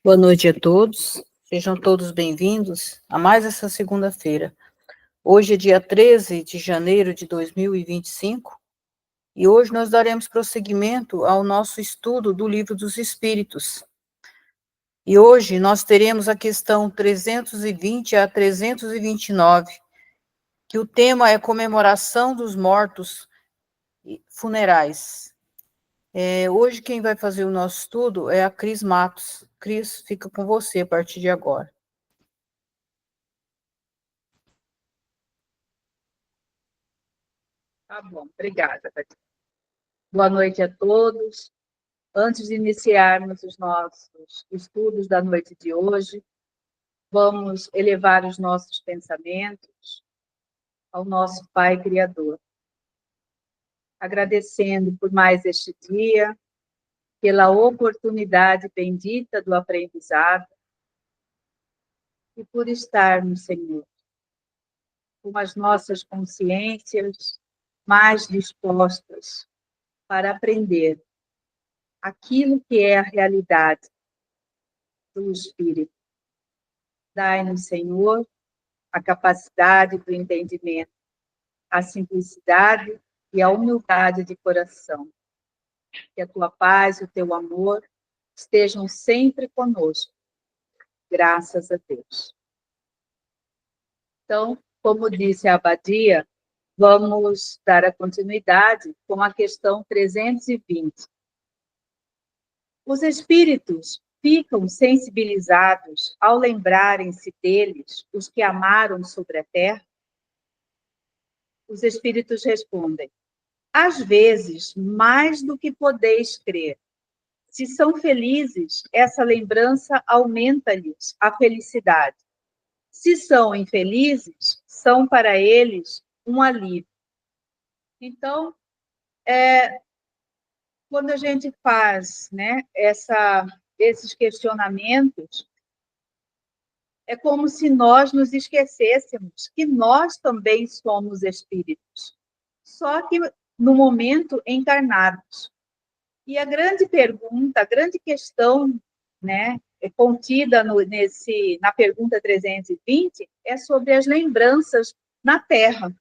Boa noite a todos, sejam todos bem-vindos a mais essa segunda-feira. Hoje é dia 13 de janeiro de 2025 e hoje nós daremos prosseguimento ao nosso estudo do Livro dos Espíritos. E hoje nós teremos a questão 320 a 329, que o tema é comemoração dos mortos funerais. Hoje quem vai fazer o nosso estudo é a Cris Matos. Cris, fica com você a partir de agora. Tá bom, obrigada, Tati. Boa noite a todos. Antes de iniciarmos os nossos estudos da noite de hoje, vamos elevar os nossos pensamentos ao nosso Pai Criador, agradecendo por mais este dia, pela oportunidade bendita do aprendizado e por estarmos, Senhor, com as nossas consciências mais dispostas para aprender aquilo que é a realidade do Espírito. Dai-nos, Senhor, a capacidade do entendimento, a simplicidade e a humildade de coração. Que a tua paz e o teu amor estejam sempre conosco. Graças a Deus. Então, como disse a abadia, vamos dar a continuidade com a questão 320. Os espíritos ficam sensibilizados ao lembrarem-se deles os que amaram sobre a terra? Os espíritos respondem: às vezes, mais do que podeis crer. Se são felizes, essa lembrança aumenta-lhes a felicidade. Se são infelizes, são para eles um alívio. Então, quando a gente faz, né, esses questionamentos, é como se nós nos esquecêssemos que nós também somos espíritos, só que no momento encarnados. E a grande pergunta, a grande questão, né, contida na pergunta 320, é sobre as lembranças na Terra.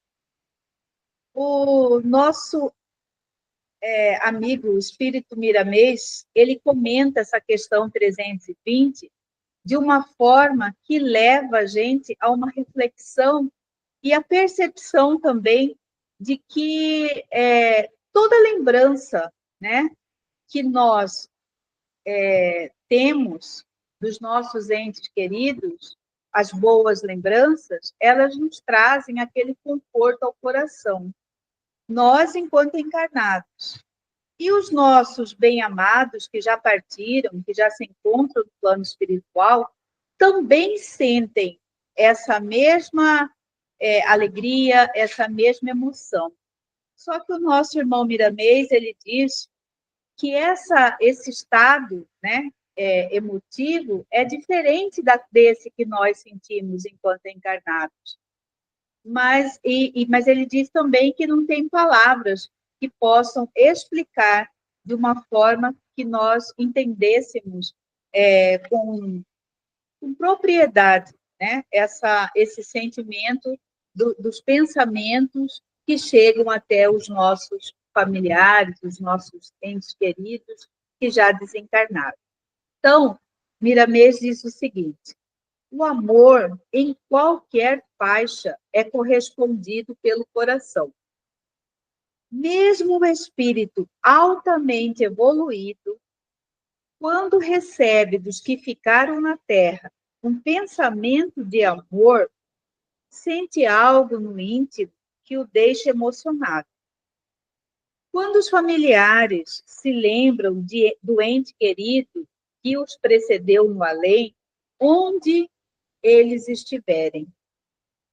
O nosso amigo, o Espírito Miramês, ele comenta essa questão 320 de uma forma que leva a gente a uma reflexão e a percepção também de que toda lembrança, né, que nós temos dos nossos entes queridos, as boas lembranças, elas nos trazem aquele conforto ao coração. Nós, enquanto encarnados. E os nossos bem-amados que já partiram, que já se encontram no plano espiritual, também sentem essa mesma alegria, essa mesma emoção. Só que o nosso irmão Miramês, ele diz que esse estado, né, emotivo é diferente desse que nós sentimos enquanto encarnados. Mas ele diz também que não tem palavras que possam explicar de uma forma que nós entendêssemos com propriedade, né, esse sentimento dos pensamentos que chegam até os nossos familiares, os nossos entes queridos que já desencarnaram. Então, Miramês diz o seguinte: o amor, em qualquer faixa, é correspondido pelo coração. Mesmo o espírito altamente evoluído, quando recebe dos que ficaram na Terra um pensamento de amor, sente algo no íntimo que o deixa emocionado. Quando os familiares se lembram do ente querido que os precedeu no além, onde eles estiverem,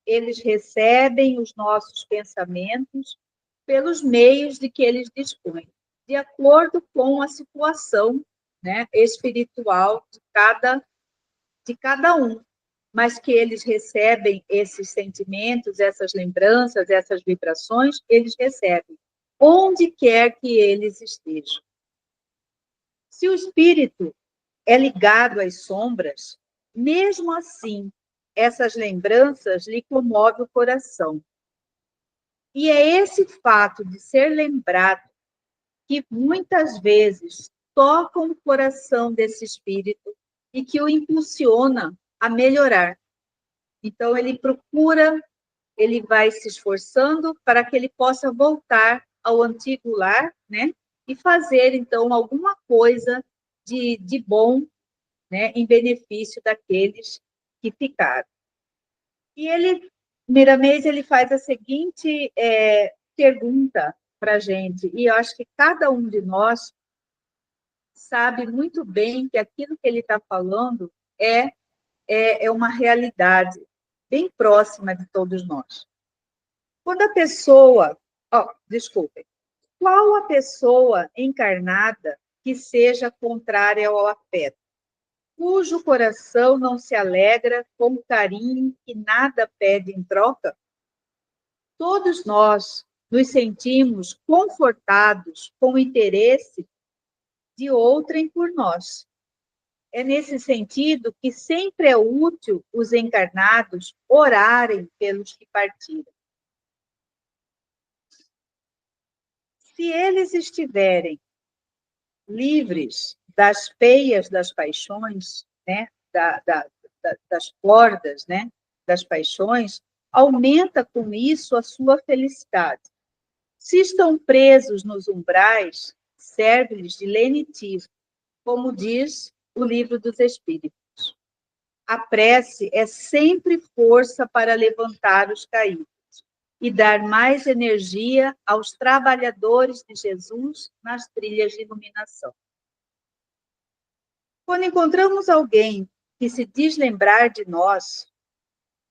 eles recebem os nossos pensamentos pelos meios de que eles dispõem, de acordo com a situação, né, espiritual de cada um, mas que eles recebem esses sentimentos, essas lembranças, essas vibrações, eles recebem, onde quer que eles estejam. Se o espírito é ligado às sombras, mesmo assim, essas lembranças lhe comovem o coração. E é esse fato de ser lembrado que muitas vezes toca o coração desse espírito e que o impulsiona a melhorar. Então, ele procura, ele vai se esforçando para que ele possa voltar ao antigo lar, né? E fazer, então, alguma coisa de bom, né? Em benefício daqueles que ficaram. E ele, Miramês, ele faz a seguinte pergunta para a gente, e eu acho que cada um de nós sabe muito bem que aquilo que ele está falando é uma realidade bem próxima de todos nós. Quando a pessoa... desculpem. Qual a pessoa encarnada que seja contrária ao afeto, cujo coração não se alegra com o carinho que nada pede em troca? Todos nós nos sentimos confortados com o interesse de outrem por nós. É nesse sentido que sempre é útil os encarnados orarem pelos que partiram. Se eles estiverem livres das peias das paixões, né, das cordas, né, das paixões, aumenta com isso a sua felicidade. Se estão presos nos umbrais, serve-lhes de lenitivo, como diz o Livro dos Espíritos. A prece é sempre força para levantar os caídos e dar mais energia aos trabalhadores de Jesus nas trilhas de iluminação. Quando encontramos alguém que se diz lembrar de nós,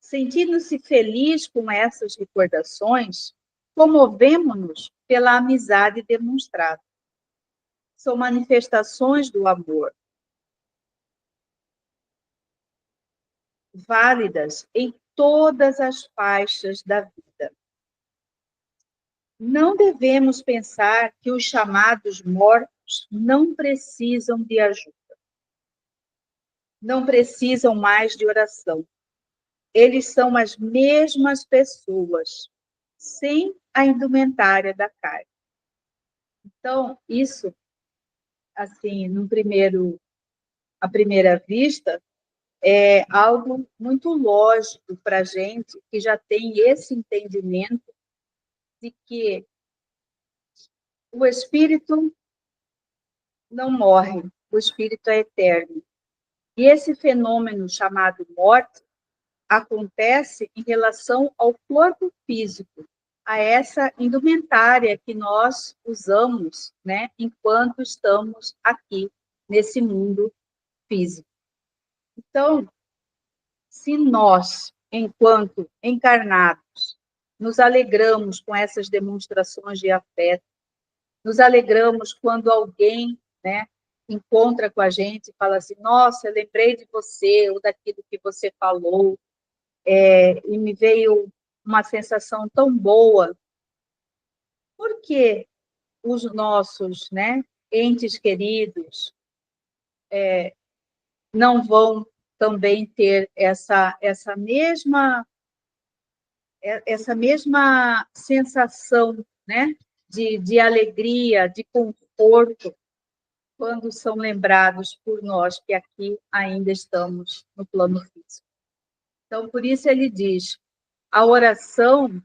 sentindo-se feliz com essas recordações, comovemo-nos pela amizade demonstrada. São manifestações do amor, válidas em todas as faixas da vida. Não devemos pensar que os chamados mortos não precisam de ajuda, não precisam mais de oração. Eles são as mesmas pessoas, sem a indumentária da carne. Então, isso, assim, à primeira vista, é algo muito lógico para a gente que já tem esse entendimento de que o espírito não morre, o espírito é eterno. E esse fenômeno chamado morte acontece em relação ao corpo físico, a essa indumentária que nós usamos, né, enquanto estamos aqui nesse mundo físico. Então, se nós, enquanto encarnados, nos alegramos com essas demonstrações de afeto, nos alegramos quando alguém, né, encontra com a gente e fala assim, nossa, eu lembrei de você, ou daquilo que você falou, e me veio uma sensação tão boa. Por que os nossos, né, entes queridos não vão também ter essa mesma sensação, né, de alegria, de conforto, quando são lembrados por nós que aqui ainda estamos no plano físico? Então, por isso ele diz, a oração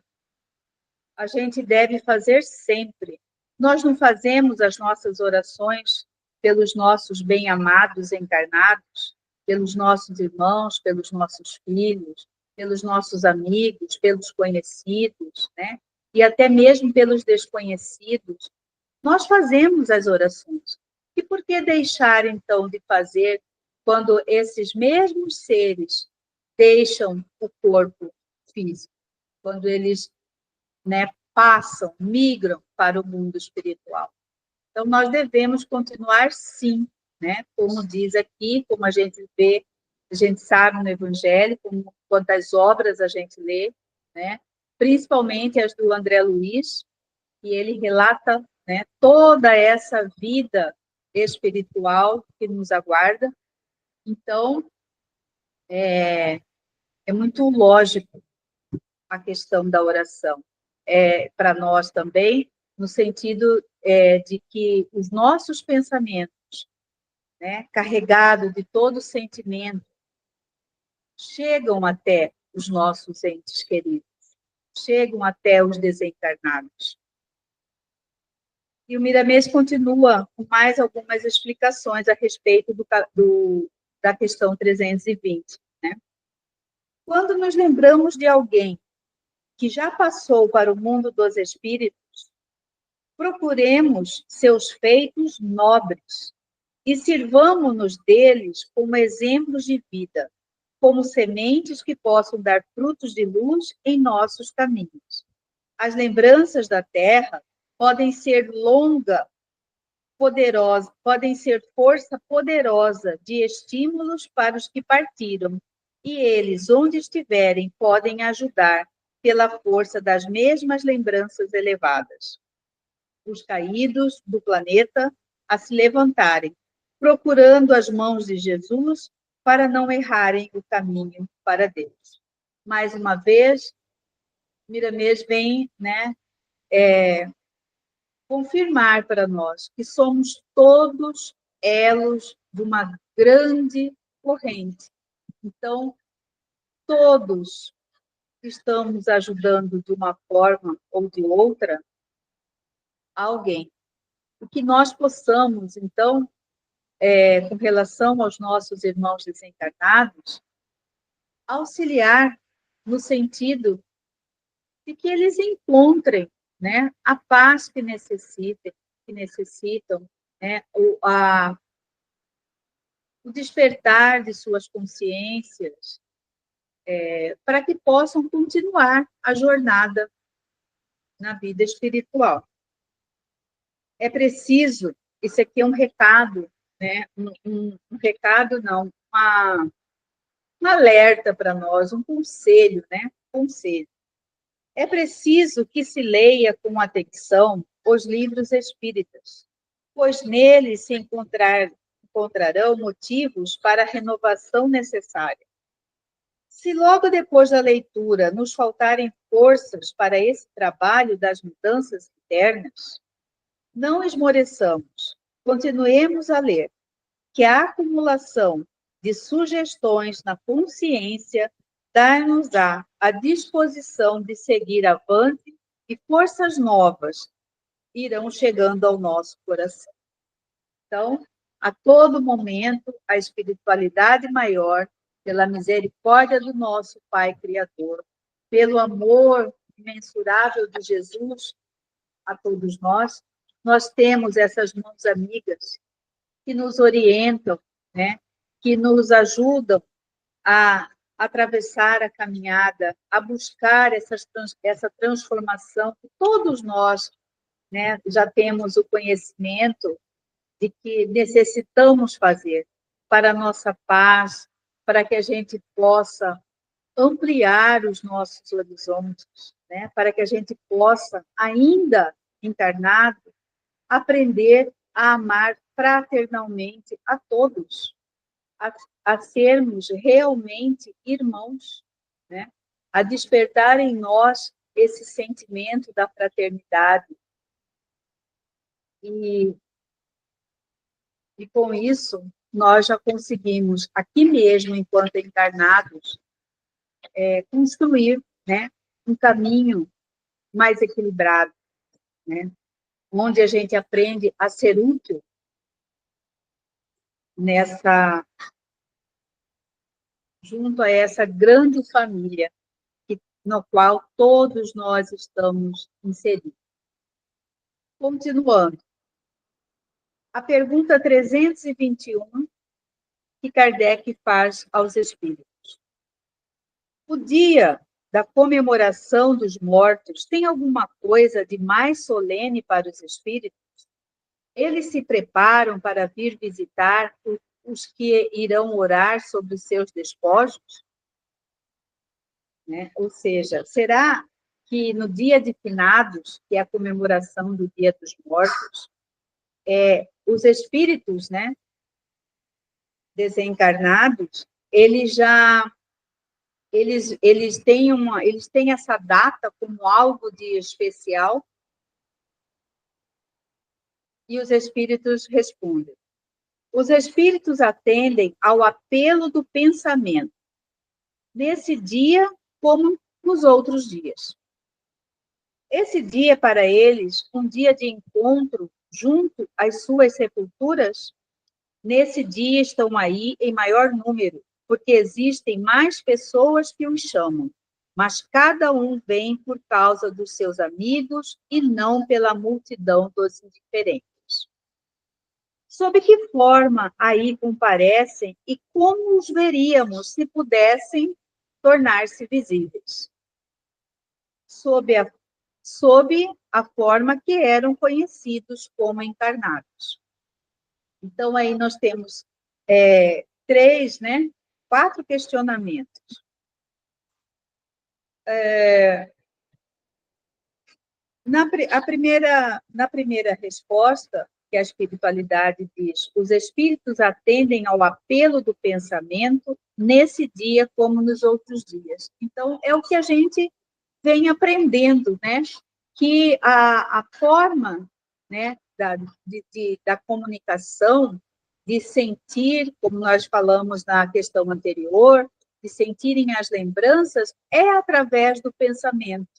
a gente deve fazer sempre. Nós não fazemos as nossas orações pelos nossos bem-amados encarnados, pelos nossos irmãos, pelos nossos filhos, pelos nossos amigos, pelos conhecidos, né? E até mesmo pelos desconhecidos. Nós fazemos as orações. E por que deixar, então, de fazer quando esses mesmos seres deixam o corpo físico? Quando eles, né, passam, migram para o mundo espiritual. Então, nós devemos continuar, sim, né? Como diz aqui, como a gente vê, a gente sabe no Evangelho, quantas obras a gente lê, né? Principalmente as do André Luiz, e ele relata, né, toda essa vida espiritual que nos aguarda, Então, é muito lógico a questão da oração. Para nós também, no sentido de que os nossos pensamentos, né, carregados de todo sentimento, chegam até os nossos entes queridos, chegam até os desencarnados. E o Miramês continua com mais algumas explicações a respeito da questão 320. Né? Quando nos lembramos de alguém que já passou para o mundo dos espíritos, procuremos seus feitos nobres e sirvamo-nos deles como exemplos de vida, como sementes que possam dar frutos de luz em nossos caminhos. As lembranças da terra podem ser podem ser força poderosa de estímulos para os que partiram, e eles, onde estiverem, podem ajudar pela força das mesmas lembranças elevadas os caídos do planeta a se levantarem, procurando as mãos de Jesus para não errarem o caminho para Deus. Mais uma vez, Miramês vem, né, confirmar para nós que somos todos elos de uma grande corrente. Então, todos estamos ajudando de uma forma ou de outra alguém. O que nós possamos, então, com relação aos nossos irmãos desencarnados, auxiliar no sentido de que eles encontrem, né, a paz que necessitam, né, o despertar de suas consciências, para que possam continuar a jornada na vida espiritual. É preciso, isso aqui é um recado, né, um recado não, um alerta para nós, um conselho, né, conselho. É preciso que se leia com atenção os livros espíritas, pois neles se encontrarão motivos para a renovação necessária. Se logo depois da leitura nos faltarem forças para esse trabalho das mudanças internas, não esmoreçamos, continuemos a ler, que a acumulação de sugestões na consciência dar-nos-á a disposição de seguir avante e forças novas irão chegando ao nosso coração. Então, a todo momento, a espiritualidade maior, pela misericórdia do nosso Pai Criador, pelo amor imensurável de Jesus a todos nós, nós temos essas mãos amigas que nos orientam, né? Que nos ajudam a atravessar a caminhada, a buscar essa transformação que todos nós, né, já temos o conhecimento de que necessitamos fazer para a nossa paz, para que a gente possa ampliar os nossos horizontes, né, para que a gente possa, ainda encarnado, aprender a amar fraternalmente a todos, a sermos realmente irmãos, né? A despertar em nós esse sentimento da fraternidade. E com isso, nós já conseguimos, aqui mesmo, enquanto encarnados, construir, né, um caminho mais equilibrado, né? Onde a gente aprende a ser útil junto a essa grande família no qual todos nós estamos inseridos. Continuando. A pergunta 321 que Kardec faz aos espíritos. O dia da comemoração dos mortos tem alguma coisa de mais solene para os espíritos? Eles se preparam para vir visitar os que irão orar sobre os seus despojos? Né? Ou seja, será que no dia de finados, que é a comemoração do Dia dos Mortos, os espíritos, né, desencarnados, eles têm essa data como algo de especial, e os espíritos respondem. Os espíritos atendem ao apelo do pensamento, nesse dia como nos outros dias. Esse dia, para eles, um dia de encontro junto às suas sepulturas, nesse dia estão aí em maior número, porque existem mais pessoas que os chamam, mas cada um vem por causa dos seus amigos e não pela multidão dos indiferentes. Sob que forma aí comparecem e como os veríamos se pudessem tornar-se visíveis? Sob a forma que eram conhecidos como encarnados. Então, aí nós temos quatro questionamentos. Na primeira resposta, que a espiritualidade diz, os espíritos atendem ao apelo do pensamento nesse dia como nos outros dias. Então, é o que a gente vem aprendendo, né? Que a forma, né, da comunicação, de sentir, como nós falamos na questão anterior, de sentirem as lembranças, é através do pensamento.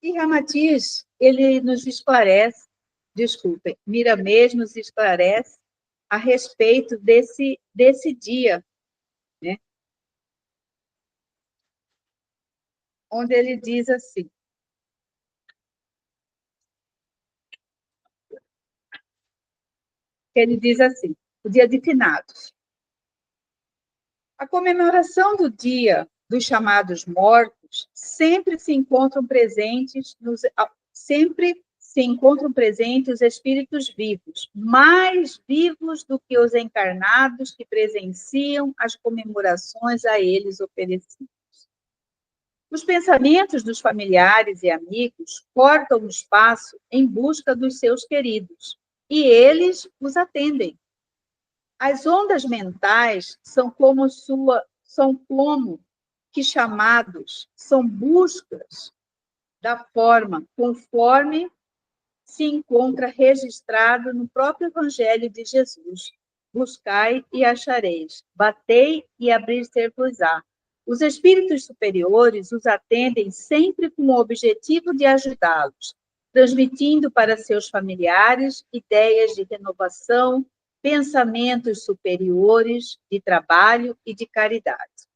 E Ramatiz, ele nos esclarece, Miramês nos esclarece a respeito desse dia, né? Onde ele diz assim, o dia de finados. A comemoração do dia dos chamados mortos sempre se encontram presentes os espíritos vivos, mais vivos do que os encarnados que presenciam as comemorações a eles oferecidas. Os pensamentos dos familiares e amigos cortam o espaço em busca dos seus queridos, e eles os atendem. As ondas mentais são como que chamados, são buscas da forma conforme se encontra registrado no próprio Evangelho de Jesus. Buscai e achareis, batei e abrir-se-vos-á. Os espíritos superiores os atendem sempre com o objetivo de ajudá-los, transmitindo para seus familiares ideias de renovação, pensamentos superiores de trabalho e de caridade.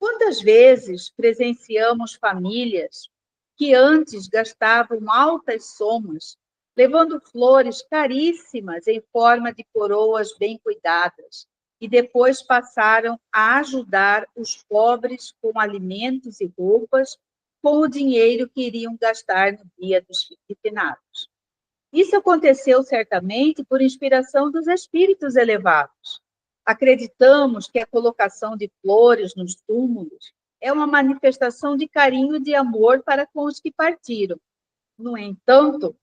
Quantas vezes presenciamos famílias que antes gastavam altas somas, levando flores caríssimas em forma de coroas bem cuidadas, e depois passaram a ajudar os pobres com alimentos e roupas, com o dinheiro que iriam gastar no dia dos finados. Isso aconteceu certamente por inspiração dos espíritos elevados. Acreditamos que a colocação de flores nos túmulos é uma manifestação de carinho e de amor para com os que partiram. No entanto,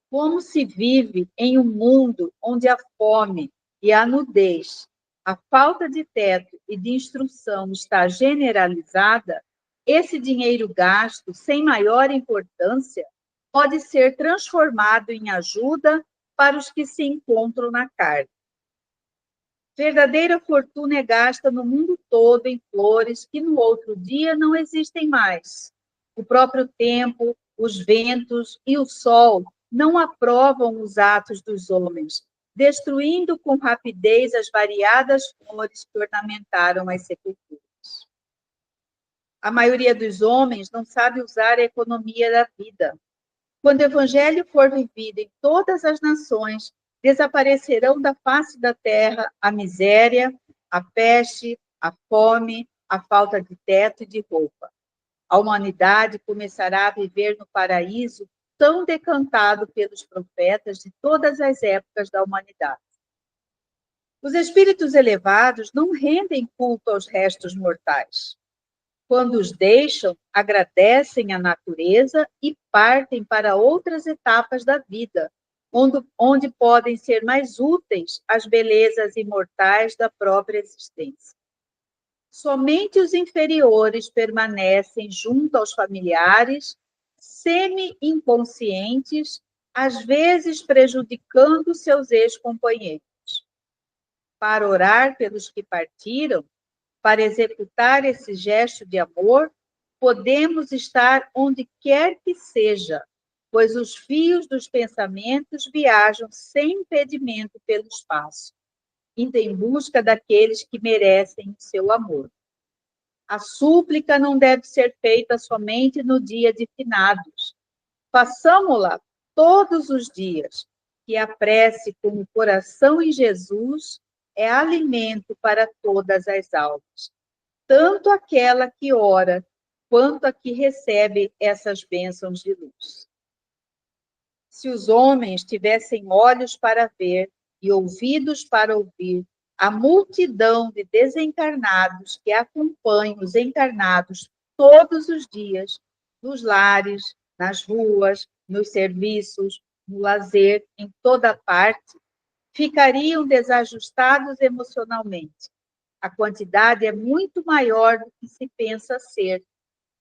como se vive em um mundo onde a fome e a nudez, a falta de teto e de instrução está generalizada, esse dinheiro gasto sem maior importância pode ser transformado em ajuda para os que se encontram na carne. Verdadeira fortuna é gasta no mundo todo em flores que no outro dia não existem mais. O próprio tempo, os ventos e o sol não aprovam os atos dos homens, destruindo com rapidez as variadas flores que ornamentaram as sepulturas. A maioria dos homens não sabe usar a economia da vida. Quando o evangelho for vivido em todas as nações, desaparecerão da face da terra a miséria, a peste, a fome, a falta de teto e de roupa. A humanidade começará a viver no paraíso tão decantado pelos profetas de todas as épocas da humanidade. Os espíritos elevados não rendem culto aos restos mortais. Quando os deixam, agradecem à natureza e partem para outras etapas da vida, onde podem ser mais úteis às belezas imortais da própria existência. Somente os inferiores permanecem junto aos familiares, semi-inconscientes, às vezes prejudicando seus ex-companheiros. Para orar pelos que partiram, para executar esse gesto de amor, podemos estar onde quer que seja, pois os fios dos pensamentos viajam sem impedimento pelo espaço, indo em busca daqueles que merecem o seu amor. A súplica não deve ser feita somente no dia de finados. Façamo-la todos os dias, que a prece com o coração em Jesus é alimento para todas as almas, tanto aquela que ora, quanto a que recebe essas bênçãos de luz. Se os homens tivessem olhos para ver e ouvidos para ouvir a multidão de desencarnados que acompanham os encarnados todos os dias, nos lares, nas ruas, nos serviços, no lazer, em toda parte, ficariam desajustados emocionalmente. A quantidade é muito maior do que se pensa ser,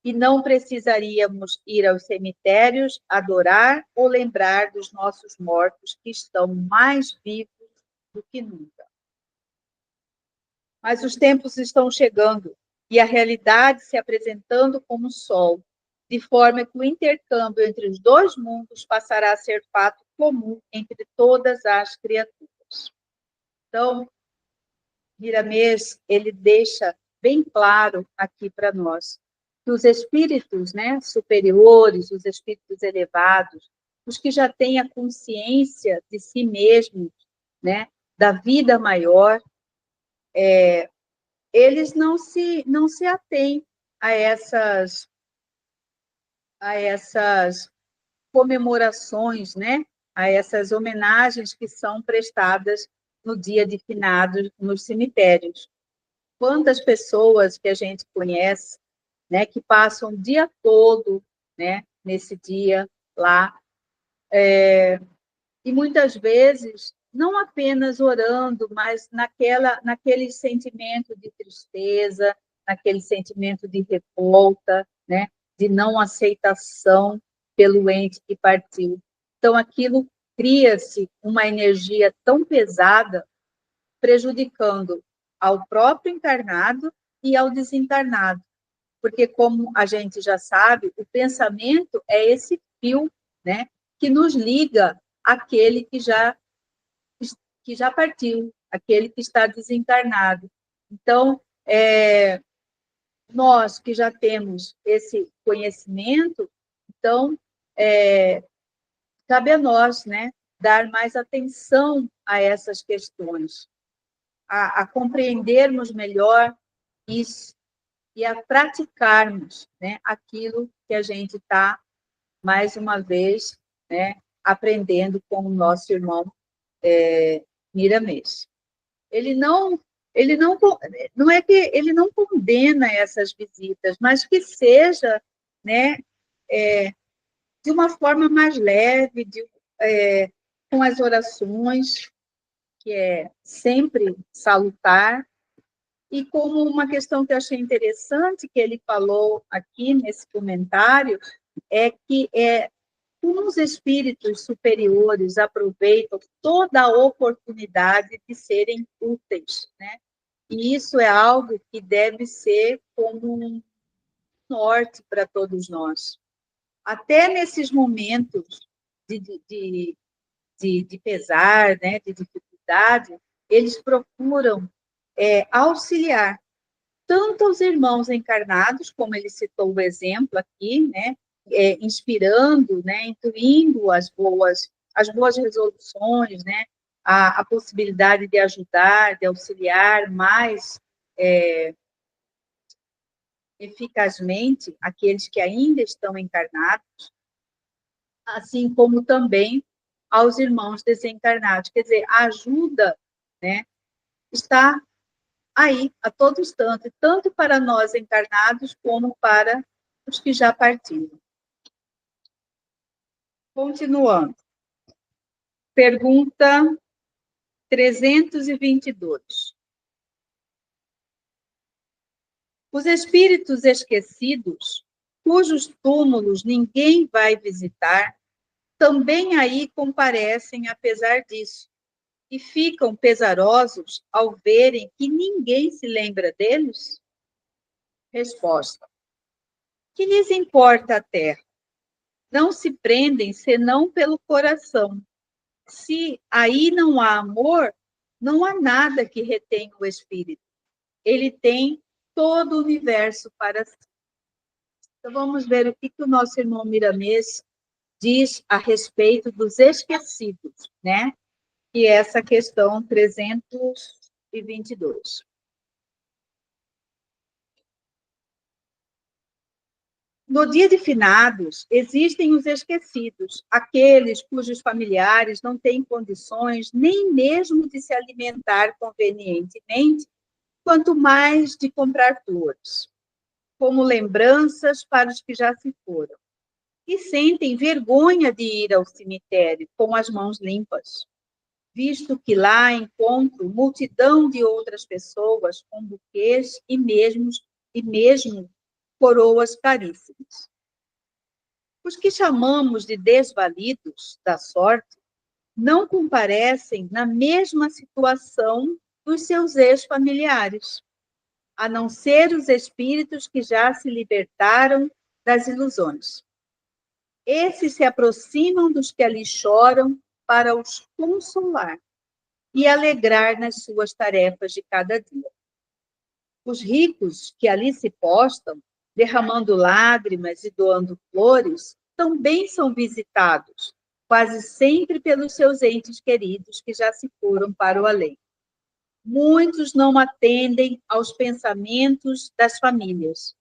e não precisaríamos ir aos cemitérios adorar ou lembrar dos nossos mortos que estão mais vivos do que nunca. Mas os tempos estão chegando e a realidade se apresentando como o sol, de forma que o intercâmbio entre os dois mundos passará a ser fato comum entre todas as criaturas. Então, Miramês, ele deixa bem claro aqui para nós que os espíritos, né, superiores, os espíritos elevados, os que já têm a consciência de si mesmos, né, da vida maior, eles não se atêm a essas comemorações, né, a essas homenagens que são prestadas no dia de finados nos cemitérios. Quantas pessoas que a gente conhece, né, que passam o dia todo, né, nesse dia lá, e muitas vezes não apenas orando, mas naquele sentimento de tristeza, naquele sentimento de revolta, né, de não aceitação pelo ente que partiu. Então, aquilo cria-se uma energia tão pesada, prejudicando ao próprio encarnado e ao desencarnado. Porque, como a gente já sabe, o pensamento é esse fio, né, que nos liga àquele que já partiu, aquele que está desencarnado. Então, nós que já temos esse conhecimento, então, cabe a nós, né, dar mais atenção a essas questões, a compreendermos melhor isso e a praticarmos, né, aquilo que a gente está, mais uma vez, né, aprendendo com o nosso irmão Miramês. Ele não é que ele não condena essas visitas, mas que seja, né, de uma forma mais leve, com as orações, que é sempre salutar. E como uma questão que eu achei interessante que ele falou aqui nesse comentário, é que como os espíritos superiores aproveitam toda a oportunidade de serem úteis, né? E isso é algo que deve ser como um norte para todos nós. Até nesses momentos de pesar, né, de dificuldade, eles procuram auxiliar tanto aos irmãos encarnados, como ele citou o exemplo aqui, né, inspirando, né, intuindo as boas resoluções, né, a possibilidade de ajudar, de auxiliar mais eficazmente aqueles que ainda estão encarnados, assim como também aos irmãos desencarnados. Quer dizer, a ajuda, né, está aí, a todo instante, tanto para nós encarnados, como para os que já partiram. Continuando. Pergunta 322. Os espíritos esquecidos, cujos túmulos ninguém vai visitar, também aí comparecem apesar disso, e ficam pesarosos ao verem que ninguém se lembra deles? Resposta. Que lhes importa a terra? Não se prendem senão pelo coração. Se aí não há amor, não há nada que retenha o espírito. Ele tem todo o universo para si. Então, vamos ver o que o nosso irmão Miramês diz a respeito dos esquecidos, né? E essa questão 322. No dia de finados, existem os esquecidos, aqueles cujos familiares não têm condições nem mesmo de se alimentar convenientemente, quanto mais de comprar flores, como lembranças para os que já se foram, e sentem vergonha de ir ao cemitério com as mãos limpas, visto que lá encontro multidão de outras pessoas com buquês e mesmo coroas caríssimas. Os que chamamos de desvalidos da sorte não comparecem na mesma situação dos seus ex-familiares, a não ser os espíritos que já se libertaram das ilusões. Esses se aproximam dos que ali choram para os consolar e alegrar nas suas tarefas de cada dia. Os ricos que ali se postam, derramando lágrimas e doando flores, também são visitados, quase sempre pelos seus entes queridos que já se foram para o além. Muitos não atendem aos pensamentos das famílias,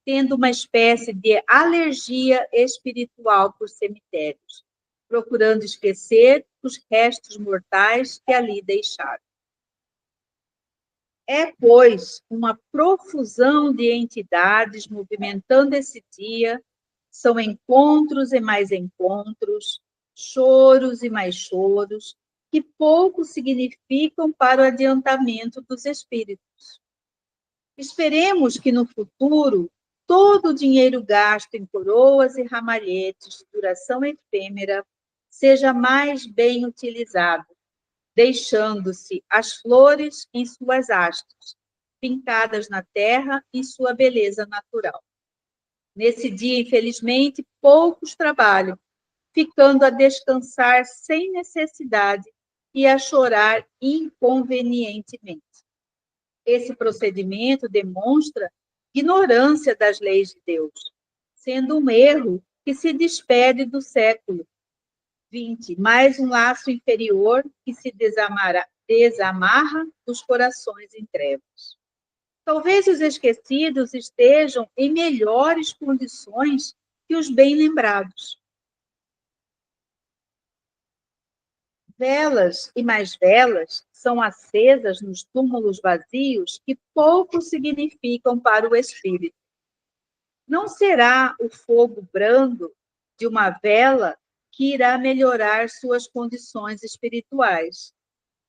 tendo uma espécie de alergia espiritual por cemitérios, procurando esquecer os restos mortais que ali deixaram. É, pois, uma profusão de entidades movimentando esse dia, são encontros e mais encontros, choros e mais choros, que pouco significam para o adiantamento dos espíritos. Esperemos que no futuro todo o dinheiro gasto em coroas e ramalhetes de duração efêmera seja mais bem utilizado, deixando-se as flores em suas hastes, pintadas na terra em sua beleza natural. Nesse dia, infelizmente, poucos trabalham, ficando a descansar sem necessidade e a chorar inconvenientemente. Esse procedimento demonstra ignorância das leis de Deus, sendo um erro que se despede do século XX, mais um laço inferior que se desamarra dos corações em trevas. Talvez os esquecidos estejam em melhores condições que os bem-lembrados. Velas e mais velas são acesas nos túmulos vazios que pouco significam para o espírito. Não será o fogo brando de uma vela que irá melhorar suas condições espirituais.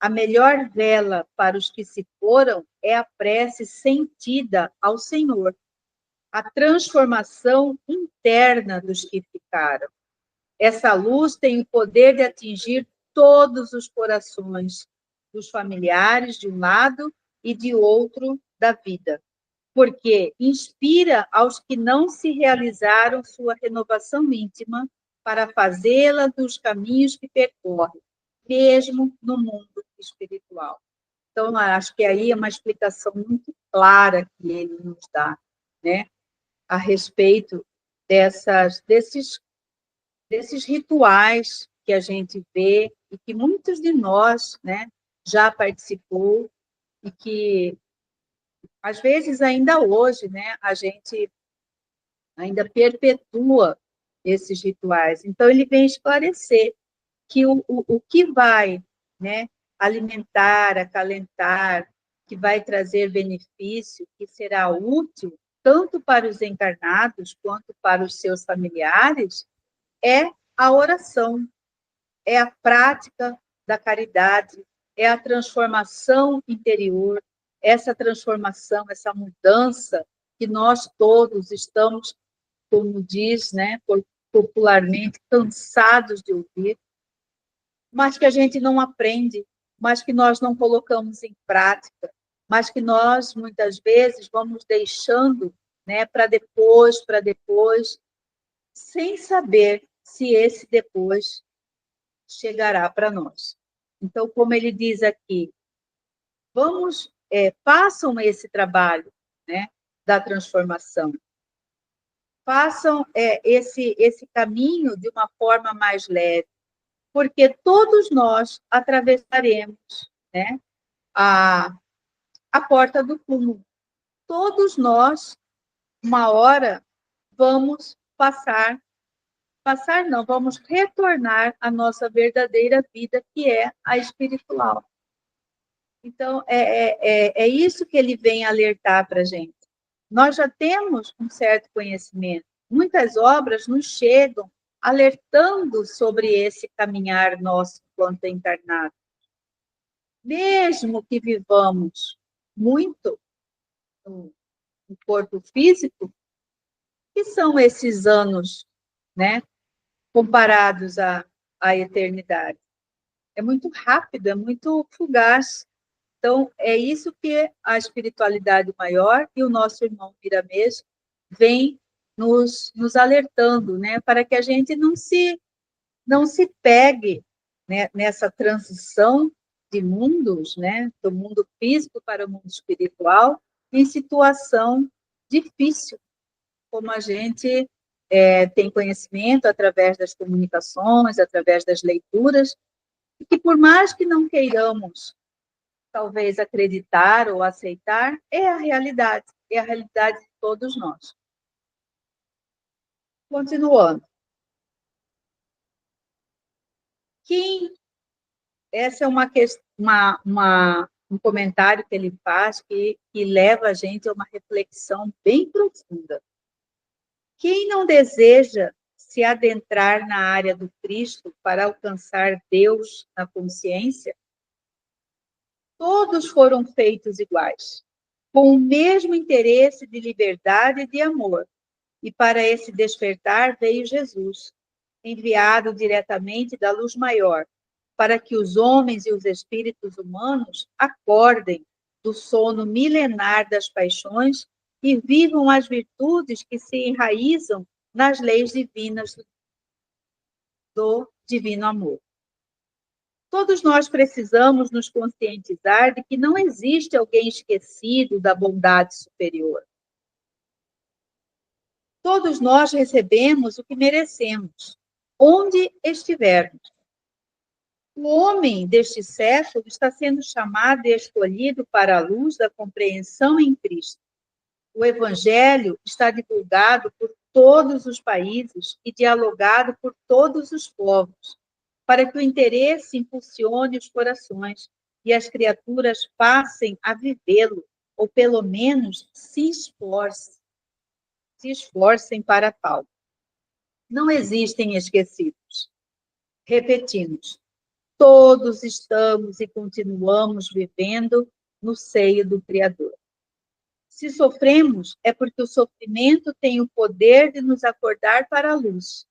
A melhor vela para os que se foram é a prece sentida ao Senhor, a transformação interna dos que ficaram. Essa luz tem o poder de atingir todos os corações dos familiares de um lado e de outro da vida, porque inspira aos que não se realizaram sua renovação íntima para fazê-la dos caminhos que percorre, mesmo no mundo espiritual. Então, acho que aí é uma explicação muito clara que ele nos dá, né, a respeito desses rituais que a gente vê e que muitos de nós, né, já participou e que às vezes ainda hoje, né, a gente ainda perpetua esses rituais. Então ele vem esclarecer que o que vai, né, alimentar, acalentar que vai trazer benefício, que será útil tanto para os encarnados quanto para os seus familiares, é a oração, é a prática da caridade, é a transformação interior, essa transformação, essa mudança que nós todos estamos, como diz, né, popularmente, cansados de ouvir, mas que a gente não aprende, mas que nós não colocamos em prática, mas que nós, muitas vezes, vamos deixando, né, para depois, sem saber se esse depois chegará para nós. Então, como ele diz aqui, façam esse trabalho, né, da transformação. Façam esse caminho de uma forma mais leve, porque todos nós atravessaremos, né, a porta do túmulo. Todos nós, uma hora, vamos vamos retornar à nossa verdadeira vida, que é a espiritual. Então, é isso que ele vem alertar para a gente. Nós já temos um certo conhecimento. Muitas obras nos chegam alertando sobre esse caminhar nosso enquanto encarnado. Mesmo que vivamos muito no corpo físico, que são esses anos, né, comparados à eternidade? É muito rápido, é muito fugaz. Então, é isso que a espiritualidade maior e o nosso irmão Miramês vem nos alertando, né, para que a gente não se pegue, né, nessa transição de mundos, né, do mundo físico para o mundo espiritual, em situação difícil, como a gente tem conhecimento através das comunicações, através das leituras, e que por mais que não queiramos talvez acreditar ou aceitar, é a realidade de todos nós. Continuando. Essa é um comentário que ele faz que leva a gente a uma reflexão bem profunda. Quem não deseja se adentrar na área do Cristo para alcançar Deus na consciência? Todos foram feitos iguais, com o mesmo interesse de liberdade e de amor. E para esse despertar veio Jesus, enviado diretamente da luz maior, para que os homens e os espíritos humanos acordem do sono milenar das paixões e vivam as virtudes que se enraizam nas leis divinas do divino amor. Todos nós precisamos nos conscientizar de que não existe alguém esquecido da bondade superior. Todos nós recebemos o que merecemos, onde estivermos. O homem deste século está sendo chamado e escolhido para a luz da compreensão em Cristo. O Evangelho está divulgado por todos os países e dialogado por todos os povos, para que o interesse impulsione os corações e as criaturas passem a vivê-lo, ou pelo menos se esforcem para tal. Não existem esquecidos. Repetimos, todos estamos e continuamos vivendo no seio do Criador. Se sofremos, é porque o sofrimento tem o poder de nos acordar para a luz,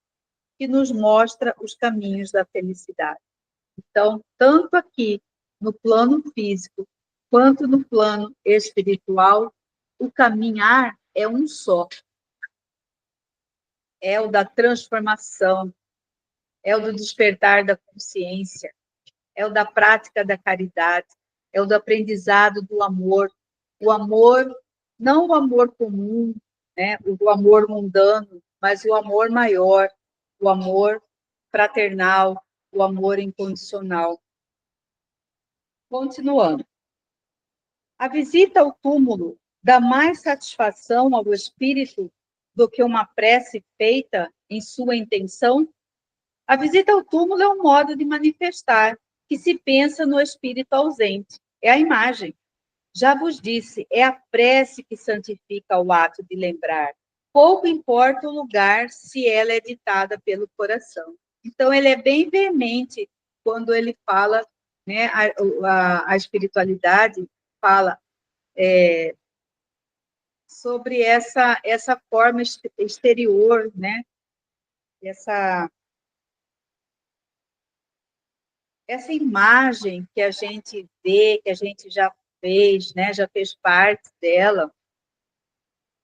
que nos mostra os caminhos da felicidade. Então, tanto aqui no plano físico, quanto no plano espiritual, o caminhar é um só. É o da transformação, é o do despertar da consciência, é o da prática da caridade, é o do aprendizado do amor. O amor, não o amor comum, né, o amor mundano, mas o amor maior, o amor fraternal, o amor incondicional. Continuando. A visita ao túmulo dá mais satisfação ao espírito do que uma prece feita em sua intenção? A visita ao túmulo é um modo de manifestar que se pensa no espírito ausente. É a imagem. Já vos disse, é a prece que santifica o ato de lembrar. Pouco importa o lugar se ela é ditada pelo coração. Então, ele é bem veemente quando ele fala, né, a espiritualidade fala sobre essa forma exterior, né, essa imagem que a gente vê, que a gente já fez, né, já fez parte dela,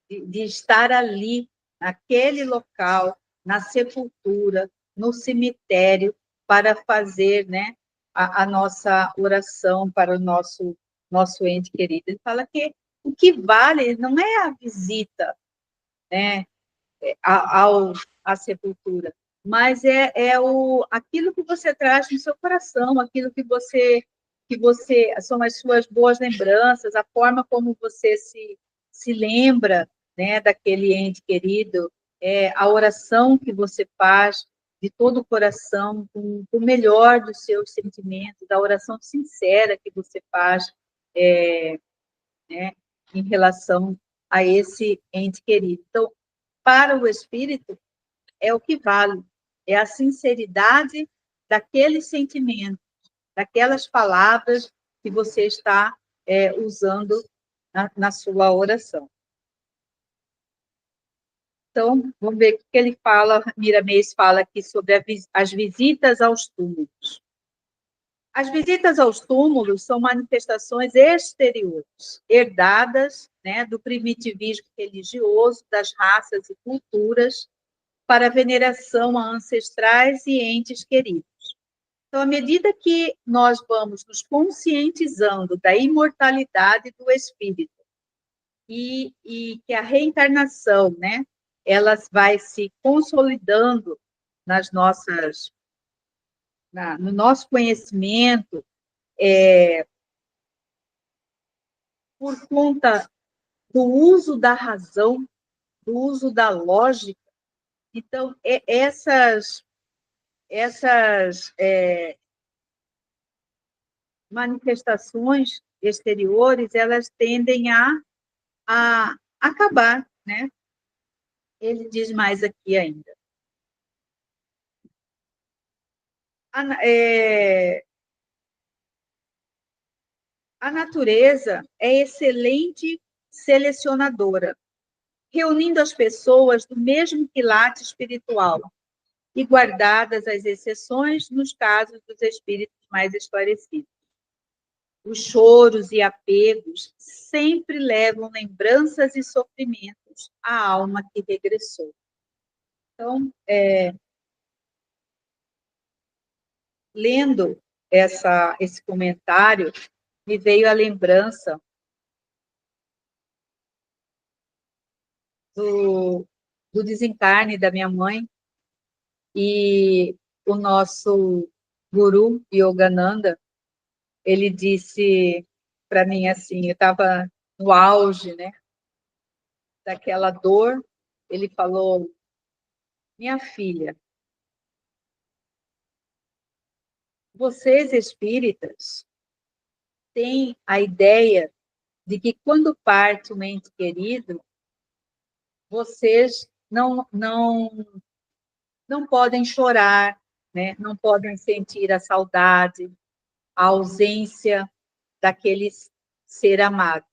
de estar ali, naquele local, na sepultura, no cemitério, para fazer, né, a nossa oração para o nosso ente querido. Ele fala que o que vale não é a visita, né, à sepultura, mas aquilo que você traz no seu coração, aquilo que você são as suas boas lembranças, a forma como você se lembra, né, daquele ente querido, a oração que você faz de todo o coração, com o melhor dos seus sentimentos, a oração sincera que você faz, né, em relação a esse ente querido. Então, para o espírito, é o que vale, é a sinceridade daquele sentimento, daquelas palavras que você está usando na sua oração. Então, vamos ver o que ele fala, Miramês fala aqui sobre as visitas aos túmulos. As visitas aos túmulos são manifestações exteriores, herdadas, né, do primitivismo religioso, das raças e culturas, para veneração a ancestrais e entes queridos. Então, à medida que nós vamos nos conscientizando da imortalidade do espírito e que a reencarnação, né, ela vai se consolidando no nosso conhecimento, por conta do uso da razão, do uso da lógica. Então, essas manifestações exteriores, elas tendem a acabar, né? Ele diz mais aqui ainda. A natureza é excelente selecionadora, reunindo as pessoas do mesmo quilate espiritual e guardadas as exceções nos casos dos espíritos mais esclarecidos. Os choros e apegos sempre levam lembranças e sofrimentos à alma que regressou. Então, lendo esse comentário, me veio a lembrança do desencarne da minha mãe, e o nosso guru, Yogananda, ele disse para mim assim, eu estava no auge, né, daquela dor, ele falou: minha filha, vocês espíritas têm a ideia de que quando parte um ente querido, vocês não podem chorar, né? Não podem sentir a saudade, a ausência daquele ser amado.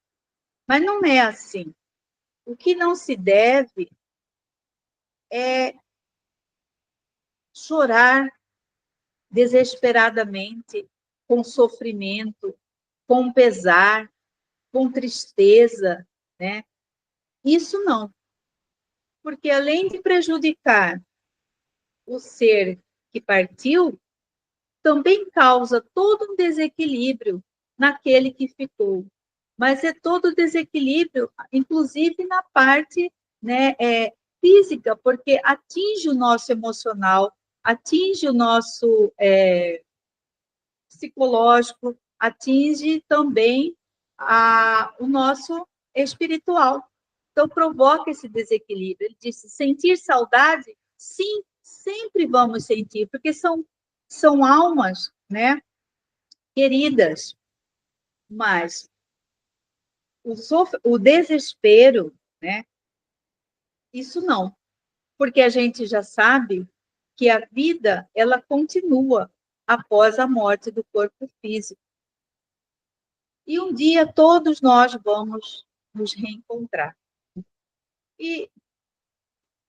Mas não é assim. O que não se deve é chorar desesperadamente, com sofrimento, com pesar, com tristeza, né? Isso não. Porque além de prejudicar o ser que partiu, também causa todo um desequilíbrio naquele que ficou. Mas é todo desequilíbrio, inclusive na parte, né, física, porque atinge o nosso emocional, atinge o nosso psicológico, atinge também o nosso espiritual. Então, provoca esse desequilíbrio. Ele disse, sentir saudade? Sim, sempre vamos sentir, porque são almas, né, queridas, mas o desespero, né? Isso não, porque a gente já sabe que a vida, ela continua após a morte do corpo físico. E um dia todos nós vamos nos reencontrar. E,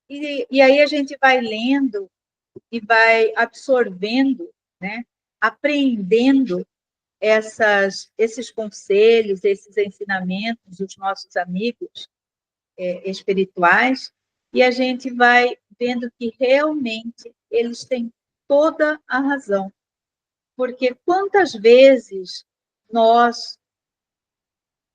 e aí a gente vai lendo e vai absorvendo, né? Apreendendo esses conselhos, esses ensinamentos dos nossos amigos espirituais, e a gente vai vendo que realmente eles têm toda a razão. Porque quantas vezes nós,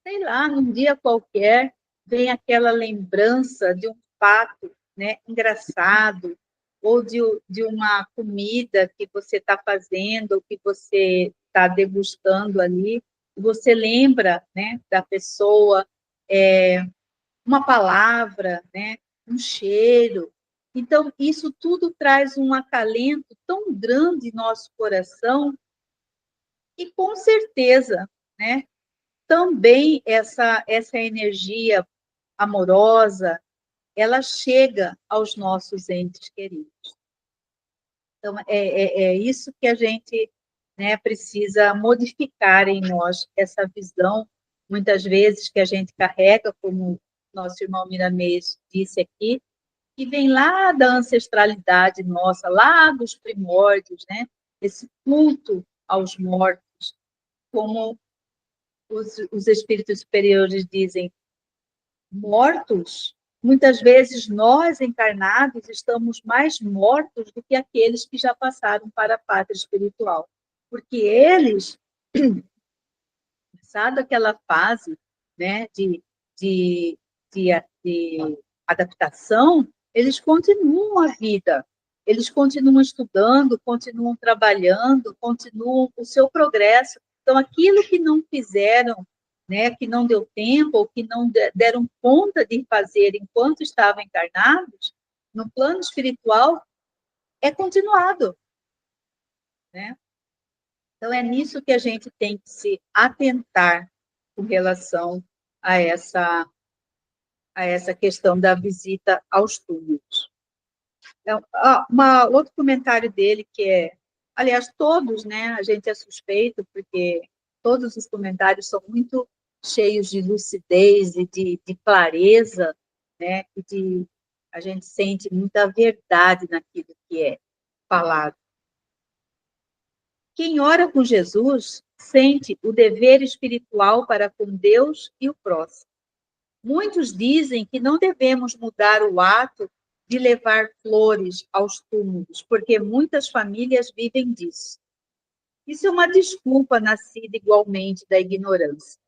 sei lá, num dia qualquer, vem aquela lembrança de um fato, né, engraçado, ou de uma comida que você está fazendo, ou que você está degustando ali, você lembra, né, da pessoa, uma palavra, né, um cheiro. Então, isso tudo traz um acalento tão grande em nosso coração, e com certeza, né, também essa energia amorosa, ela chega aos nossos entes queridos. Então, é isso que a gente, né, precisa modificar em nós, essa visão, muitas vezes, que a gente carrega, como nosso irmão Miramês disse aqui, que vem lá da ancestralidade nossa, lá dos primórdios, né? Esse culto aos mortos, como os espíritos superiores dizem, mortos, muitas vezes nós encarnados estamos mais mortos do que aqueles que já passaram para a pátria espiritual, porque eles, passada aquela fase, né, de, de adaptação, eles continuam a vida, eles continuam estudando, continuam trabalhando, continuam o seu progresso. Então, aquilo que não fizeram, né, que não deu tempo, ou que não deram conta de fazer enquanto estavam encarnados, no plano espiritual, é continuado, né? Então, é nisso que a gente tem que se atentar com relação a essa questão da visita aos túmulos. Então, outro comentário dele que aliás, todos, né, a gente é suspeito, porque todos os comentários são muito cheios de lucidez e de clareza, né, a gente sente muita verdade naquilo que é falado. Quem ora com Jesus sente o dever espiritual para com Deus e o próximo. Muitos dizem que não devemos mudar o ato de levar flores aos túmulos, porque muitas famílias vivem disso. Isso é uma desculpa nascida igualmente da ignorância.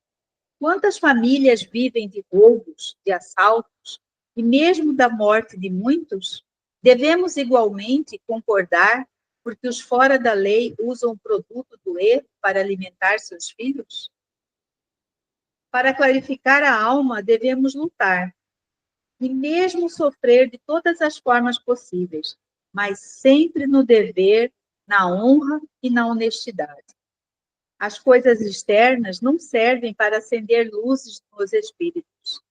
Quantas famílias vivem de roubos, de assaltos e mesmo da morte de muitos? Devemos igualmente concordar porque os fora da lei usam o produto do erro para alimentar seus filhos? Para clarificar a alma, devemos lutar, e mesmo sofrer de todas as formas possíveis, mas sempre no dever, na honra e na honestidade. As coisas externas não servem para acender luzes nos espíritos.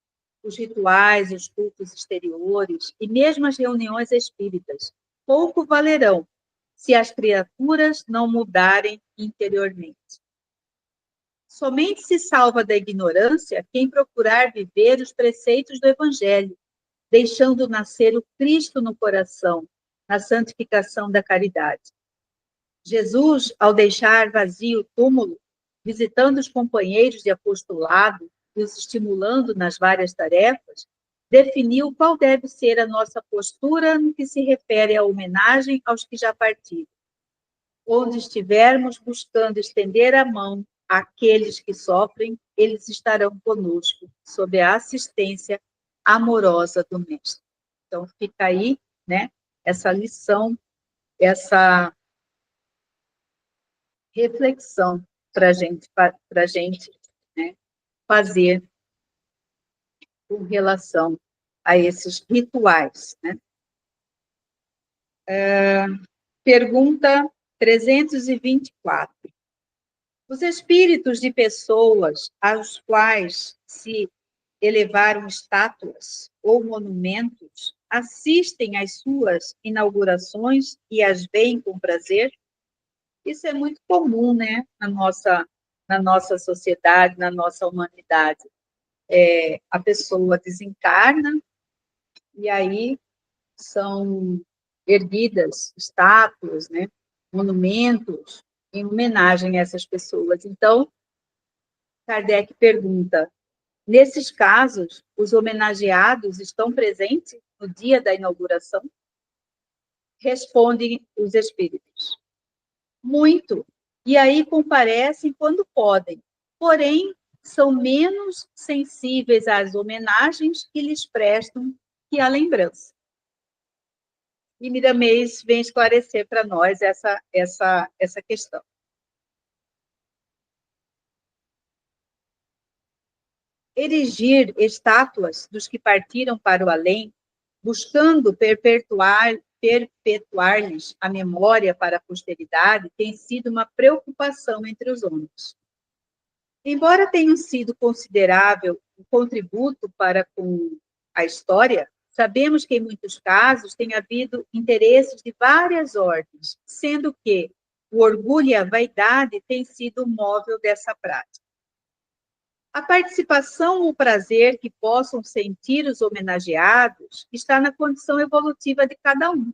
Os rituais, os cultos exteriores e mesmo as reuniões espíritas pouco valerão se as criaturas não mudarem interiormente. Somente se salva da ignorância quem procurar viver os preceitos do Evangelho, deixando nascer o Cristo no coração, na santificação da caridade. Jesus, ao deixar vazio o túmulo, visitando os companheiros de apostolado e os estimulando nas várias tarefas, definiu qual deve ser a nossa postura no que se refere à homenagem aos que já partiram. Onde estivermos buscando estender a mão àqueles que sofrem, eles estarão conosco, sob a assistência amorosa do Mestre. Então, fica aí, né, essa lição, essa reflexão para a gente, né, fazer com relação a esses rituais. Né? Pergunta 324. Os espíritos de pessoas aos quais se elevaram estátuas ou monumentos assistem às suas inaugurações e as veem com prazer? Isso é muito comum, né, na nossa sociedade, na nossa humanidade. A pessoa desencarna e aí são erguidas estátuas, né, monumentos em homenagem a essas pessoas. Então, Kardec pergunta: nesses casos, os homenageados estão presentes no dia da inauguração? Respondem os espíritos: muito. E aí comparecem quando podem. Porém, são menos sensíveis às homenagens que lhes prestam que à lembrança. E Miramês vem esclarecer para nós essa questão. Erigir estátuas dos que partiram para o além, buscando perpetuar-lhes a memória para a posteridade, tem sido uma preocupação entre os homens. Embora tenha sido considerável o contributo para com a história, sabemos que, em muitos casos, tem havido interesses de várias ordens, sendo que o orgulho e a vaidade têm sido o móvel dessa prática. A participação ou o prazer que possam sentir os homenageados está na condição evolutiva de cada um.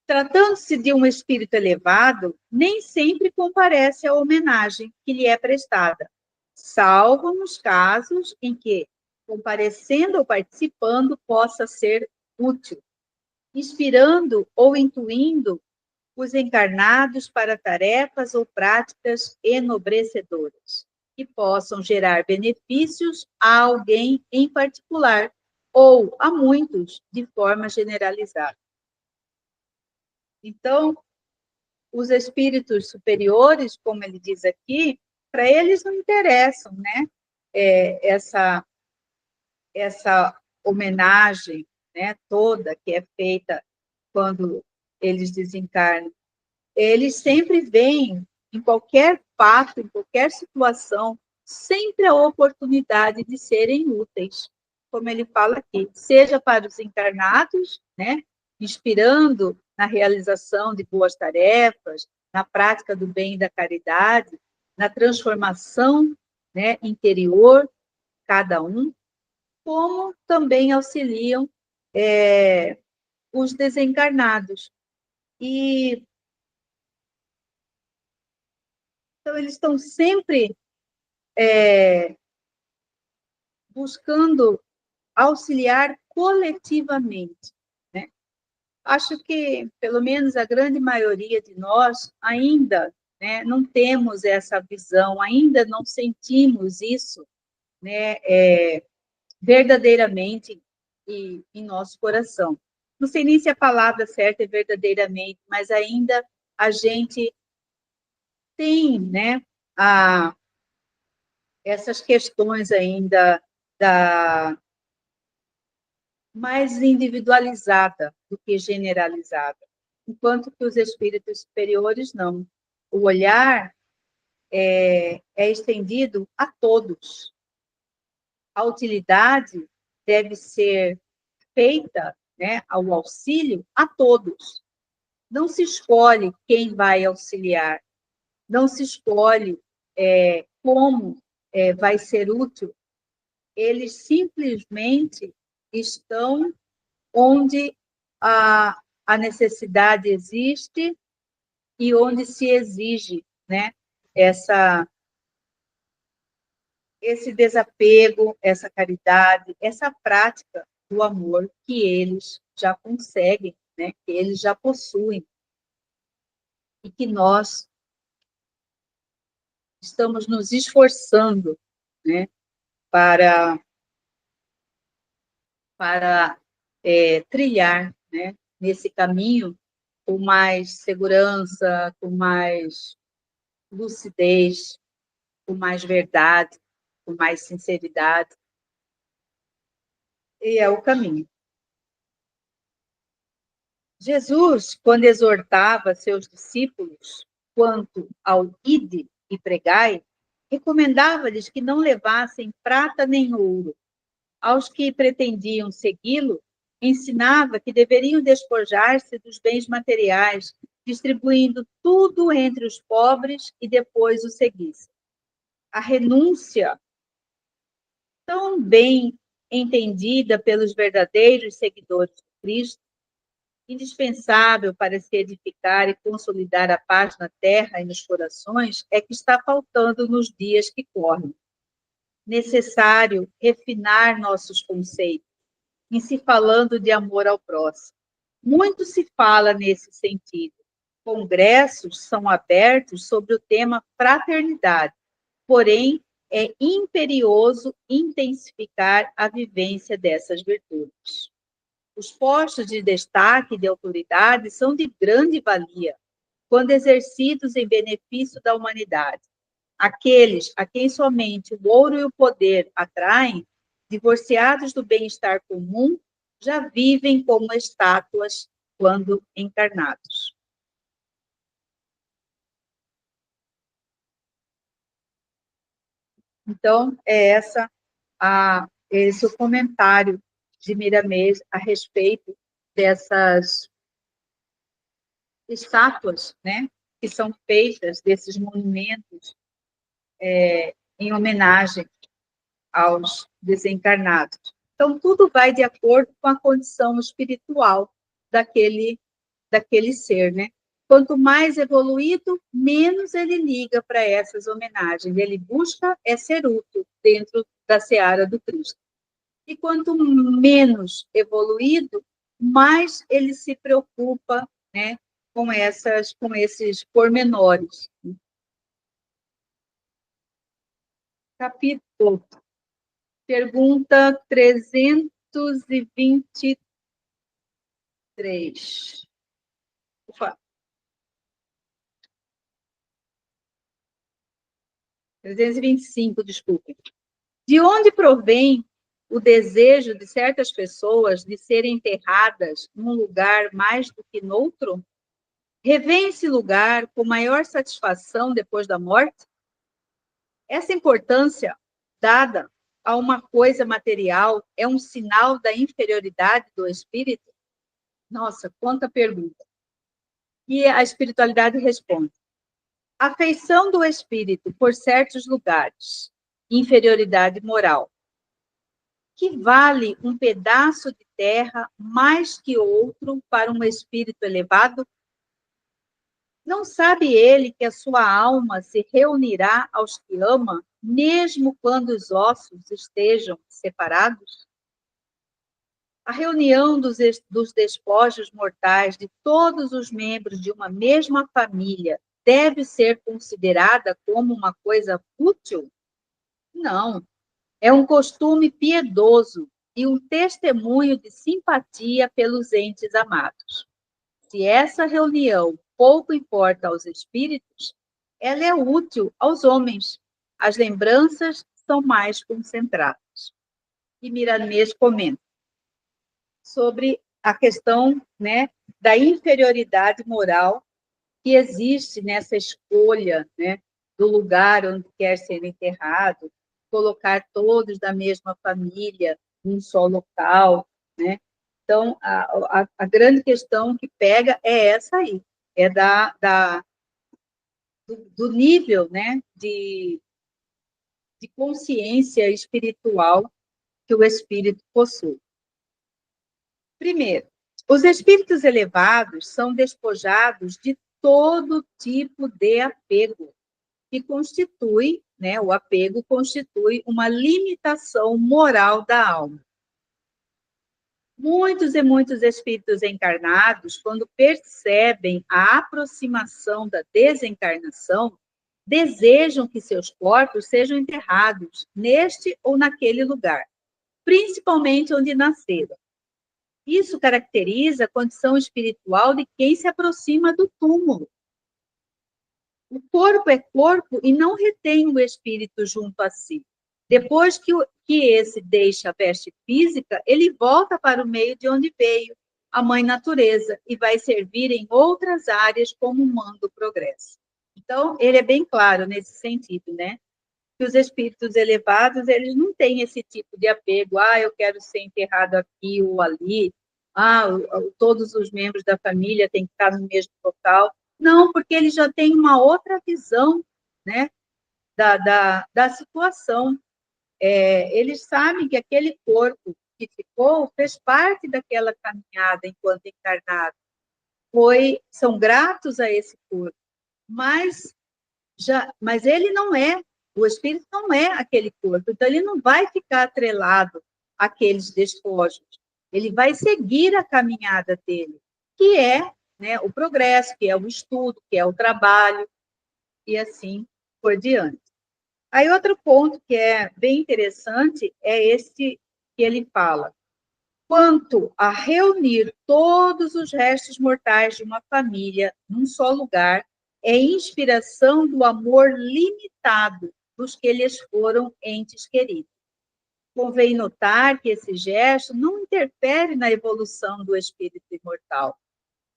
Tratando-se de um espírito elevado, nem sempre comparece à homenagem que lhe é prestada, salvo nos casos em que, comparecendo ou participando, possa ser útil, inspirando ou intuindo os encarnados para tarefas ou práticas enobrecedoras, que possam gerar benefícios a alguém em particular ou a muitos de forma generalizada. Então, os espíritos superiores, como ele diz aqui, para eles não interessam, né? Essa homenagem, né, toda que é feita quando eles desencarnam. Eles sempre veem, em qualquer fato, em qualquer situação, sempre a oportunidade de serem úteis, como ele fala aqui, seja para os encarnados, né, inspirando na realização de boas tarefas, na prática do bem e da caridade, na transformação, né, interior, cada um, como também auxiliam os desencarnados. E então eles estão sempre buscando auxiliar coletivamente, né? Acho que, pelo menos, a grande maioria de nós ainda, né, não temos essa visão, ainda não sentimos isso, né, verdadeiramente em nosso coração. Não sei nem se a palavra certa é verdadeiramente, mas ainda a gente tem, né, essas questões ainda da mais individualizada do que generalizada, enquanto que os espíritos superiores não. O olhar é estendido a todos. A utilidade deve ser feita, né, ao auxílio a todos. Não se escolhe quem vai auxiliar, não se escolhe como vai ser útil. Eles simplesmente estão onde a necessidade existe e onde se exige, né, esse desapego, essa caridade, essa prática do amor que eles já conseguem, né, que eles já possuem, e que nós estamos nos esforçando, né, para trilhar, né, nesse caminho com mais segurança, com mais lucidez, com mais verdade, com mais sinceridade. E é o caminho. Jesus, quando exortava seus discípulos, quanto ao ide e pregai, recomendava-lhes que não levassem prata nem ouro. Aos que pretendiam segui-lo, ensinava que deveriam despojar-se dos bens materiais, distribuindo tudo entre os pobres e depois o seguissem. A renúncia, tão bem entendida pelos verdadeiros seguidores de Cristo, indispensável para se edificar e consolidar a paz na terra e nos corações, é que está faltando nos dias que correm. Necessário refinar nossos conceitos, em se falando de amor ao próximo. Muito se fala nesse sentido. Congressos são abertos sobre o tema fraternidade, porém, é imperioso intensificar a vivência dessas virtudes. Os postos de destaque e de autoridade são de grande valia, quando exercidos em benefício da humanidade. Aqueles a quem somente o ouro e o poder atraem, divorciados do bem-estar comum, já vivem como estátuas quando encarnados. Então, esse é o comentário de Miramês a respeito dessas estátuas, né, que são feitas, desses monumentos em homenagem aos desencarnados. Então, tudo vai de acordo com a condição espiritual daquele ser, né? Quanto mais evoluído, menos ele liga para essas homenagens. Ele busca ser útil dentro da seara do Cristo. E quanto menos evoluído, mais ele se preocupa, né, com esses pormenores. Capítulo, pergunta 323. Ufa. 325, desculpe. De onde provém o desejo de certas pessoas de serem enterradas num lugar mais do que noutro? Revêem esse lugar com maior satisfação depois da morte? Essa importância dada a uma coisa material é um sinal da inferioridade do espírito? Nossa, quanta pergunta. E a espiritualidade responde: a afeição do espírito por certos lugares, inferioridade moral. Que vale um pedaço de terra mais que outro para um espírito elevado? Não sabe ele que a sua alma se reunirá aos que ama, mesmo quando os ossos estejam separados? A reunião dos despojos mortais de todos os membros de uma mesma família deve ser considerada como uma coisa fútil? Não. É um costume piedoso e um testemunho de simpatia pelos entes amados. Se essa reunião pouco importa aos espíritos, ela é útil aos homens. As lembranças são mais concentradas. E Miramês comenta sobre a questão, né, da inferioridade moral que existe nessa escolha, né, do lugar onde quer ser enterrado, colocar todos da mesma família num só local, né? Então, a grande questão que pega é essa aí, é do nível, né, de consciência espiritual que o espírito possui. Primeiro, os espíritos elevados são despojados de todo tipo de apego, que constitui, né, o apego constitui uma limitação moral da alma. Muitos e muitos espíritos encarnados, quando percebem a aproximação da desencarnação, desejam que seus corpos sejam enterrados neste ou naquele lugar, principalmente onde nasceram. Isso caracteriza a condição espiritual de quem se aproxima do túmulo. O corpo é corpo e não retém o espírito junto a si. Depois que esse deixa a veste física, ele volta para o meio de onde veio, a mãe natureza, e vai servir em outras áreas como manda o progresso. Então, ele é bem claro nesse sentido, né? Que os espíritos elevados, eles não têm esse tipo de apego, eu quero ser enterrado aqui ou ali, todos os membros da família têm que estar no mesmo local. Não, porque eles já têm uma outra visão, né, da situação. Eles sabem que aquele corpo que ficou fez parte daquela caminhada enquanto encarnado. São gratos a esse corpo, mas ele não é, o espírito não é aquele corpo, então ele não vai ficar atrelado àqueles despojos, ele vai seguir a caminhada dele, que é, né, o progresso, que é o estudo, que é o trabalho, e assim por diante. Aí outro ponto que é bem interessante é esse que ele fala: quanto a reunir todos os restos mortais de uma família num só lugar, é inspiração do amor limitado dos que lhes foram entes queridos. Convém notar que esse gesto não interfere na evolução do espírito imortal.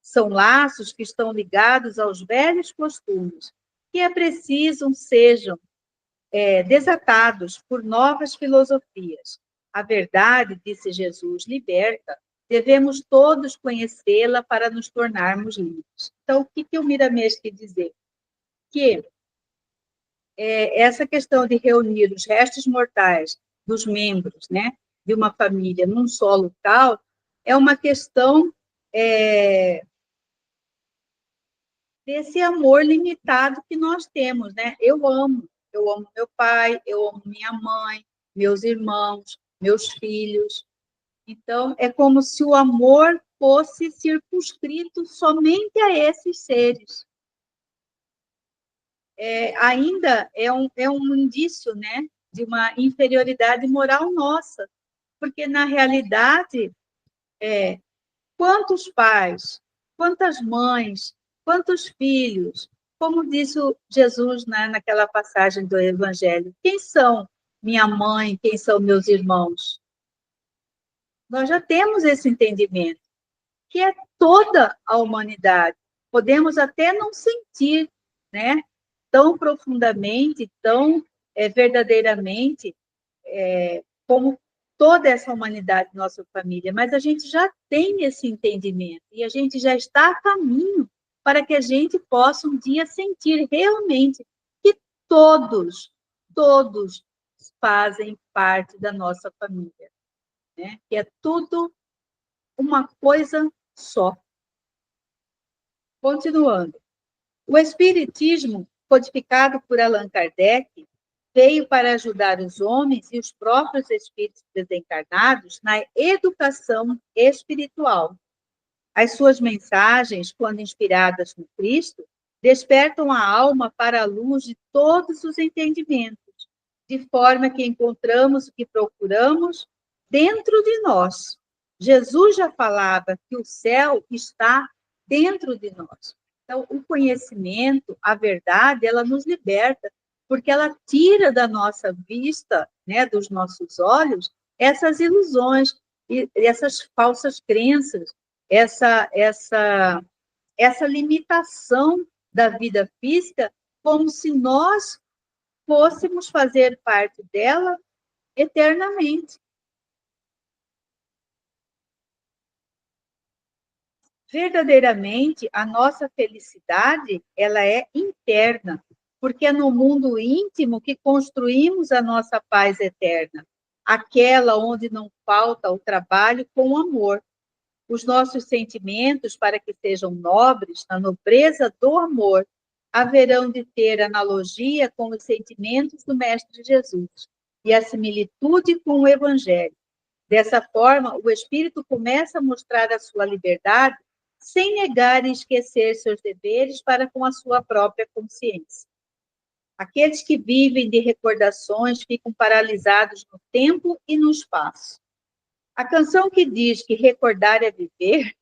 São laços que estão ligados aos velhos costumes, que é preciso sejam desatados por novas filosofias. A verdade, disse Jesus, liberta. Devemos todos conhecê-la para nos tornarmos livres. Então, o que o Miramês quer dizer? Que essa questão de reunir os restos mortais dos membros, né, de uma família num só local é uma questão desse amor limitado que nós temos, né? Eu amo meu pai, eu amo minha mãe, meus irmãos, meus filhos. Então, é como se o amor fosse circunscrito somente a esses seres. Ainda é um indício, né, de uma inferioridade moral nossa, porque, na realidade, quantos pais, quantas mães, quantos filhos, como disse Jesus, né, naquela passagem do Evangelho, quem são minha mãe, quem são meus irmãos? Nós já temos esse entendimento, que é toda a humanidade. Podemos até não sentir, né, tão profundamente, tão verdadeiramente, como toda essa humanidade, nossa família, mas a gente já tem esse entendimento e a gente já está a caminho para que a gente possa um dia sentir realmente que todos fazem parte da nossa família, né? Que é tudo uma coisa só. Continuando. O Espiritismo, codificado por Allan Kardec, veio para ajudar os homens e os próprios espíritos desencarnados na educação espiritual. As suas mensagens, quando inspiradas no Cristo, despertam a alma para a luz de todos os entendimentos, de forma que encontramos o que procuramos dentro de nós. Jesus já falava que o céu está dentro de nós. Então, o conhecimento, a verdade, ela nos liberta, porque ela tira da nossa vista, né, dos nossos olhos, essas ilusões e essas falsas crenças, essa limitação da vida física, como se nós fôssemos fazer parte dela eternamente. Verdadeiramente, a nossa felicidade, ela é interna, porque é no mundo íntimo que construímos a nossa paz eterna, aquela onde não falta o trabalho com amor. Os nossos sentimentos, para que sejam nobres, na nobreza do amor, haverão de ter analogia com os sentimentos do Mestre Jesus e a similitude com o Evangelho. Dessa forma, o espírito começa a mostrar a sua liberdade sem negar e esquecer seus deveres para com a sua própria consciência. Aqueles que vivem de recordações ficam paralisados no tempo e no espaço. A canção que diz que recordar é viver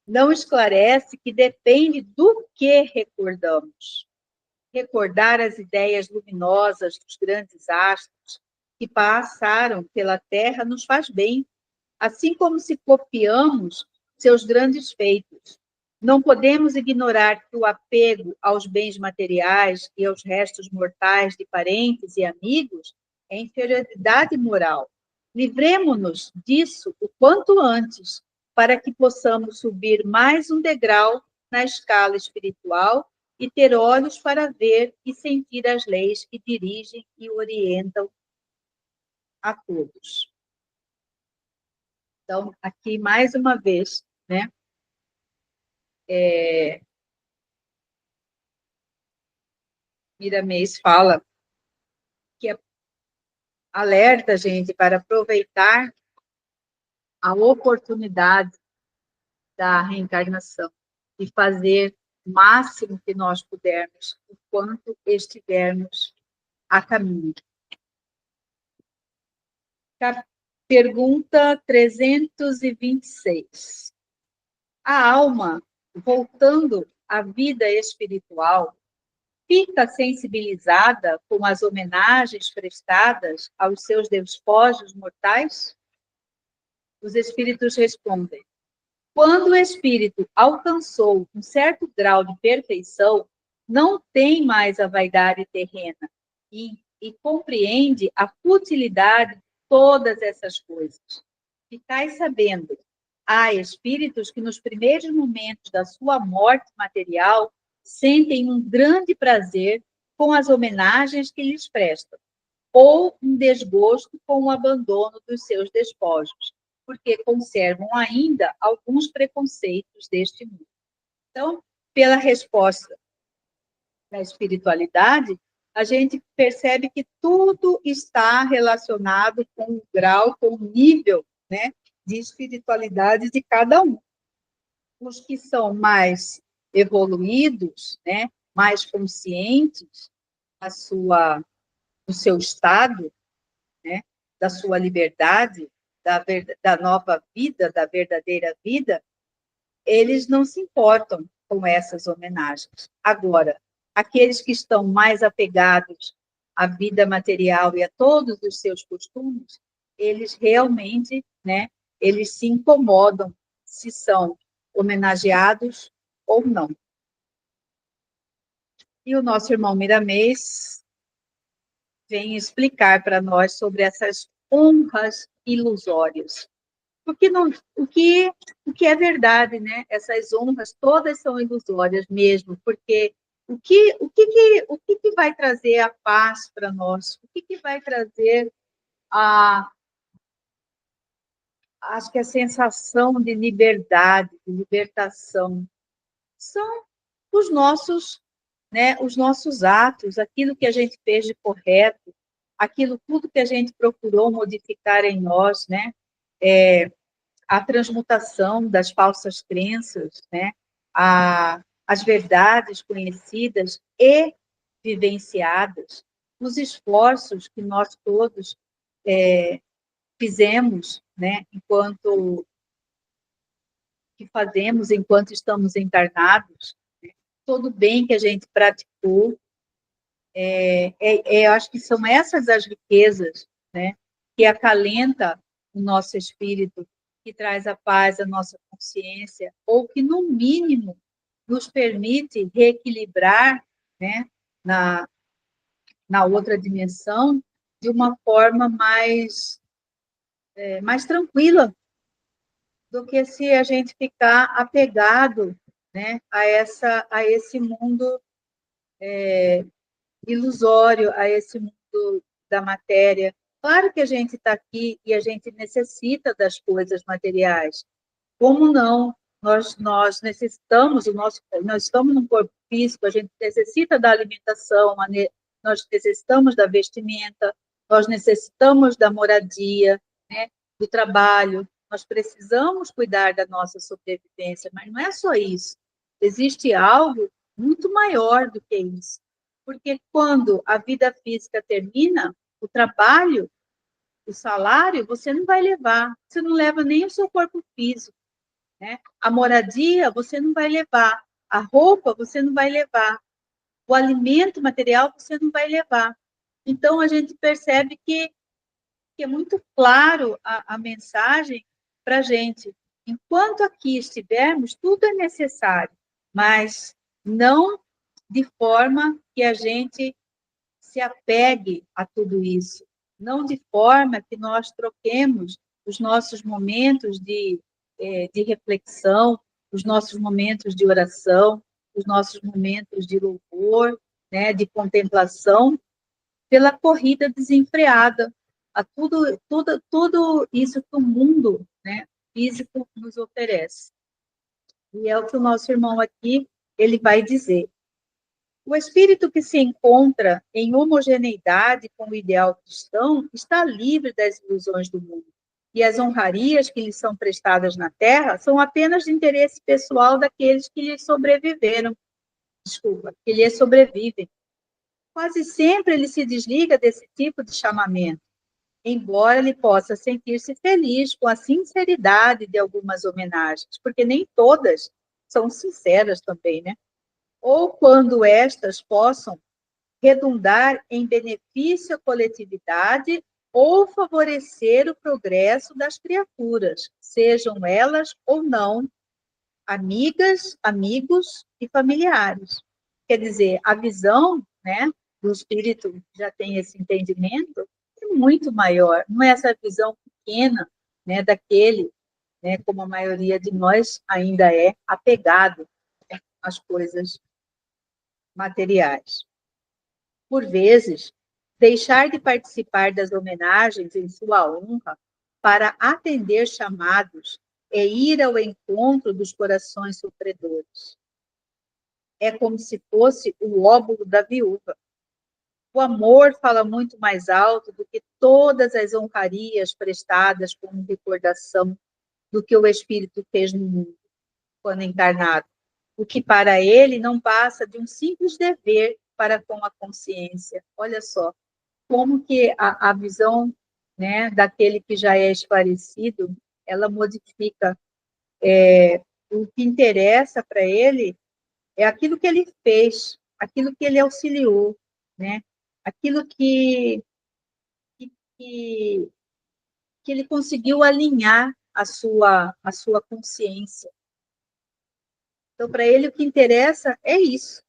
não esclarece que depende do que recordamos. Recordar as ideias luminosas dos grandes astros que passaram pela Terra nos faz bem, assim como se copiamos seus grandes feitos. Não podemos ignorar que o apego aos bens materiais e aos restos mortais de parentes e amigos é inferioridade moral. Livremo-nos disso o quanto antes, para que possamos subir mais um degrau na escala espiritual e ter olhos para ver e sentir as leis que dirigem e orientam a todos. Então, aqui mais uma vez, né? Miramês fala que alerta a gente para aproveitar a oportunidade da reencarnação e fazer o máximo que nós pudermos enquanto estivermos a caminho. Pergunta 326. A alma, voltando à vida espiritual, fica sensibilizada com as homenagens prestadas aos seus despojos mortais? Os espíritos respondem: quando o espírito alcançou um certo grau de perfeição, não tem mais a vaidade terrena e compreende a futilidade de todas essas coisas. Ficai sabendo, há espíritos que nos primeiros momentos da sua morte material sentem um grande prazer com as homenagens que lhes prestam, ou um desgosto com o abandono dos seus despojos, porque conservam ainda alguns preconceitos deste mundo. Então, pela resposta da espiritualidade, a gente percebe que tudo está relacionado com o grau, com o nível, né, de espiritualidade de cada um. Os que são mais evoluídos, né, mais conscientes do seu estado, né, da sua liberdade, da nova vida, da verdadeira vida, eles não se importam com essas homenagens. Agora, aqueles que estão mais apegados à vida material e a todos os seus costumes, eles realmente, né, eles se incomodam se são homenageados ou não. E o nosso irmão Miramês vem explicar para nós sobre essas honras ilusórias. O que é verdade, né? Essas honras todas são ilusórias mesmo, porque o que vai trazer a paz para nós? O que vai trazer acho que a sensação de liberdade, de libertação? São os nossos, né, os nossos atos, aquilo que a gente fez de correto, aquilo tudo que a gente procurou modificar em nós, né? A transmutação das falsas crenças, né? As verdades conhecidas e vivenciadas, os esforços que nós todos fizemos, né? Enquanto estamos encarnados, né? Todo o bem que a gente praticou, eu acho que são essas as riquezas, né? Que acalenta o nosso espírito, que traz a paz à nossa consciência, ou que, no mínimo, nos permite reequilibrar, né, na outra dimensão de uma forma mais tranquila do que se a gente ficar apegado, né, a esse mundo ilusório, a esse mundo da matéria. Claro que a gente está aqui e a gente necessita das coisas materiais. Como não? Nós necessitamos, nós estamos num corpo físico, a gente necessita da alimentação, nós necessitamos da vestimenta, nós necessitamos da moradia, né, do trabalho, nós precisamos cuidar da nossa sobrevivência, mas não é só isso. Existe algo muito maior do que isso. Porque quando a vida física termina, o trabalho, o salário, você não vai levar, você não leva nem o seu corpo físico, né? A moradia, você não vai levar, a roupa, você não vai levar, o alimento material, você não vai levar. Então, a gente percebe que é muito claro a mensagem para a gente. Enquanto aqui estivermos, tudo é necessário, mas não de forma que a gente se apegue a tudo isso, não de forma que nós troquemos os nossos momentos de reflexão, os nossos momentos de oração, os nossos momentos de louvor, né, de contemplação, pela corrida desenfreada, a tudo isso que o mundo, né, físico nos oferece. E é o que o nosso irmão aqui, ele vai dizer. O espírito que se encontra em homogeneidade com o ideal cristão está livre das ilusões do mundo. E as honrarias que lhe são prestadas na terra são apenas de interesse pessoal daqueles que lhe sobreviveram. Desculpa, que lhe sobrevivem. Quase sempre ele se desliga desse tipo de chamamento, embora ele possa sentir-se feliz com a sinceridade de algumas homenagens, porque nem todas são sinceras também, né? Ou quando estas possam redundar em benefício à coletividade ou favorecer o progresso das criaturas, sejam elas ou não amigas, amigos e familiares. Quer dizer, a visão, né, do espírito que já tem esse entendimento é muito maior, não é essa visão pequena, né, daquele, né, como a maioria de nós ainda é apegado, né, às coisas materiais. Por vezes, deixar de participar das homenagens em sua honra para atender chamados é ir ao encontro dos corações sofredores. É como se fosse o óbolo da viúva. O amor fala muito mais alto do que todas as honrarias prestadas como recordação do que o Espírito fez no mundo, quando encarnado, o que para ele não passa de um simples dever para com a consciência. Olha só, como que a visão, né, daquele que já é esclarecido, ela modifica. O que interessa para ele é aquilo que ele fez, aquilo que ele auxiliou, né? Aquilo que, que ele conseguiu alinhar a sua consciência. Então, para ele, o que interessa é isso.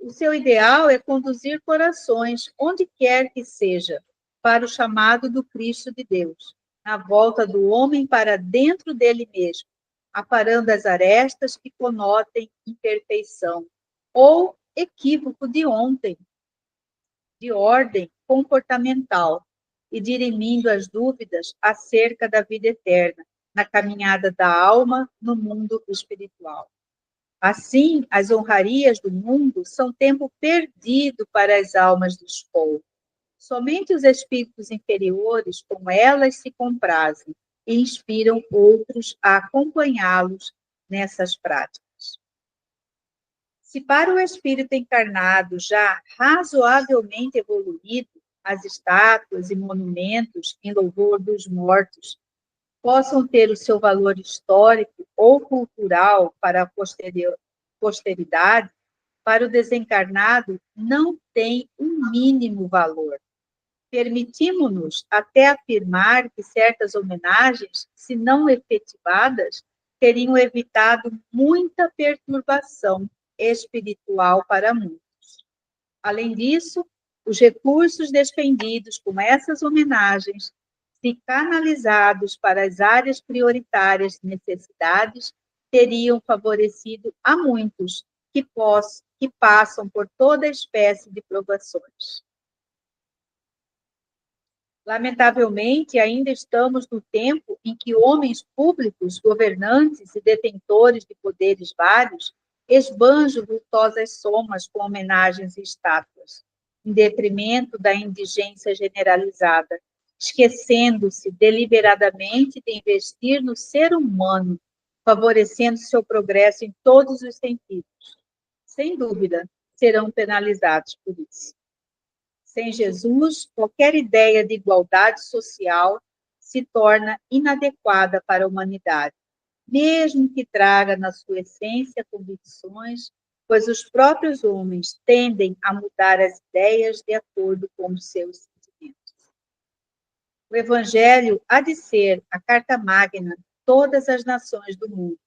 O seu ideal é conduzir corações, onde quer que seja, para o chamado do Cristo de Deus, na volta do homem para dentro dele mesmo, aparando as arestas que conotem imperfeição, ou equívoco de ontem, de ordem comportamental, e dirimindo as dúvidas acerca da vida eterna, na caminhada da alma no mundo espiritual. Assim, as honrarias do mundo são tempo perdido para as almas do escolho. Somente os espíritos inferiores, com elas, se comprazem e inspiram outros a acompanhá-los nessas práticas. Se para o espírito encarnado já razoavelmente evoluído, as estátuas e monumentos em louvor dos mortos possam ter o seu valor histórico ou cultural para a posteridade, para o desencarnado não tem um mínimo valor. Permitimos-nos até afirmar que certas homenagens, se não efetivadas, teriam evitado muita perturbação espiritual para muitos. Além disso, os recursos despendidos com essas homenagens, se canalizados para as áreas prioritárias de necessidades, teriam favorecido a muitos que passam por toda espécie de provações. Lamentavelmente, ainda estamos no tempo em que homens públicos, governantes e detentores de poderes vários esbanjam vultosas somas com homenagens e estátuas, em detrimento da indigência generalizada, esquecendo-se deliberadamente de investir no ser humano, favorecendo seu progresso em todos os sentidos. Sem dúvida, serão penalizados por isso. Sem Jesus, qualquer ideia de igualdade social se torna inadequada para a humanidade, mesmo que traga na sua essência convicções, pois os próprios homens tendem a mudar as ideias de acordo com os seus sentimentos. O Evangelho há de ser a carta magna, todas as nações do mundo,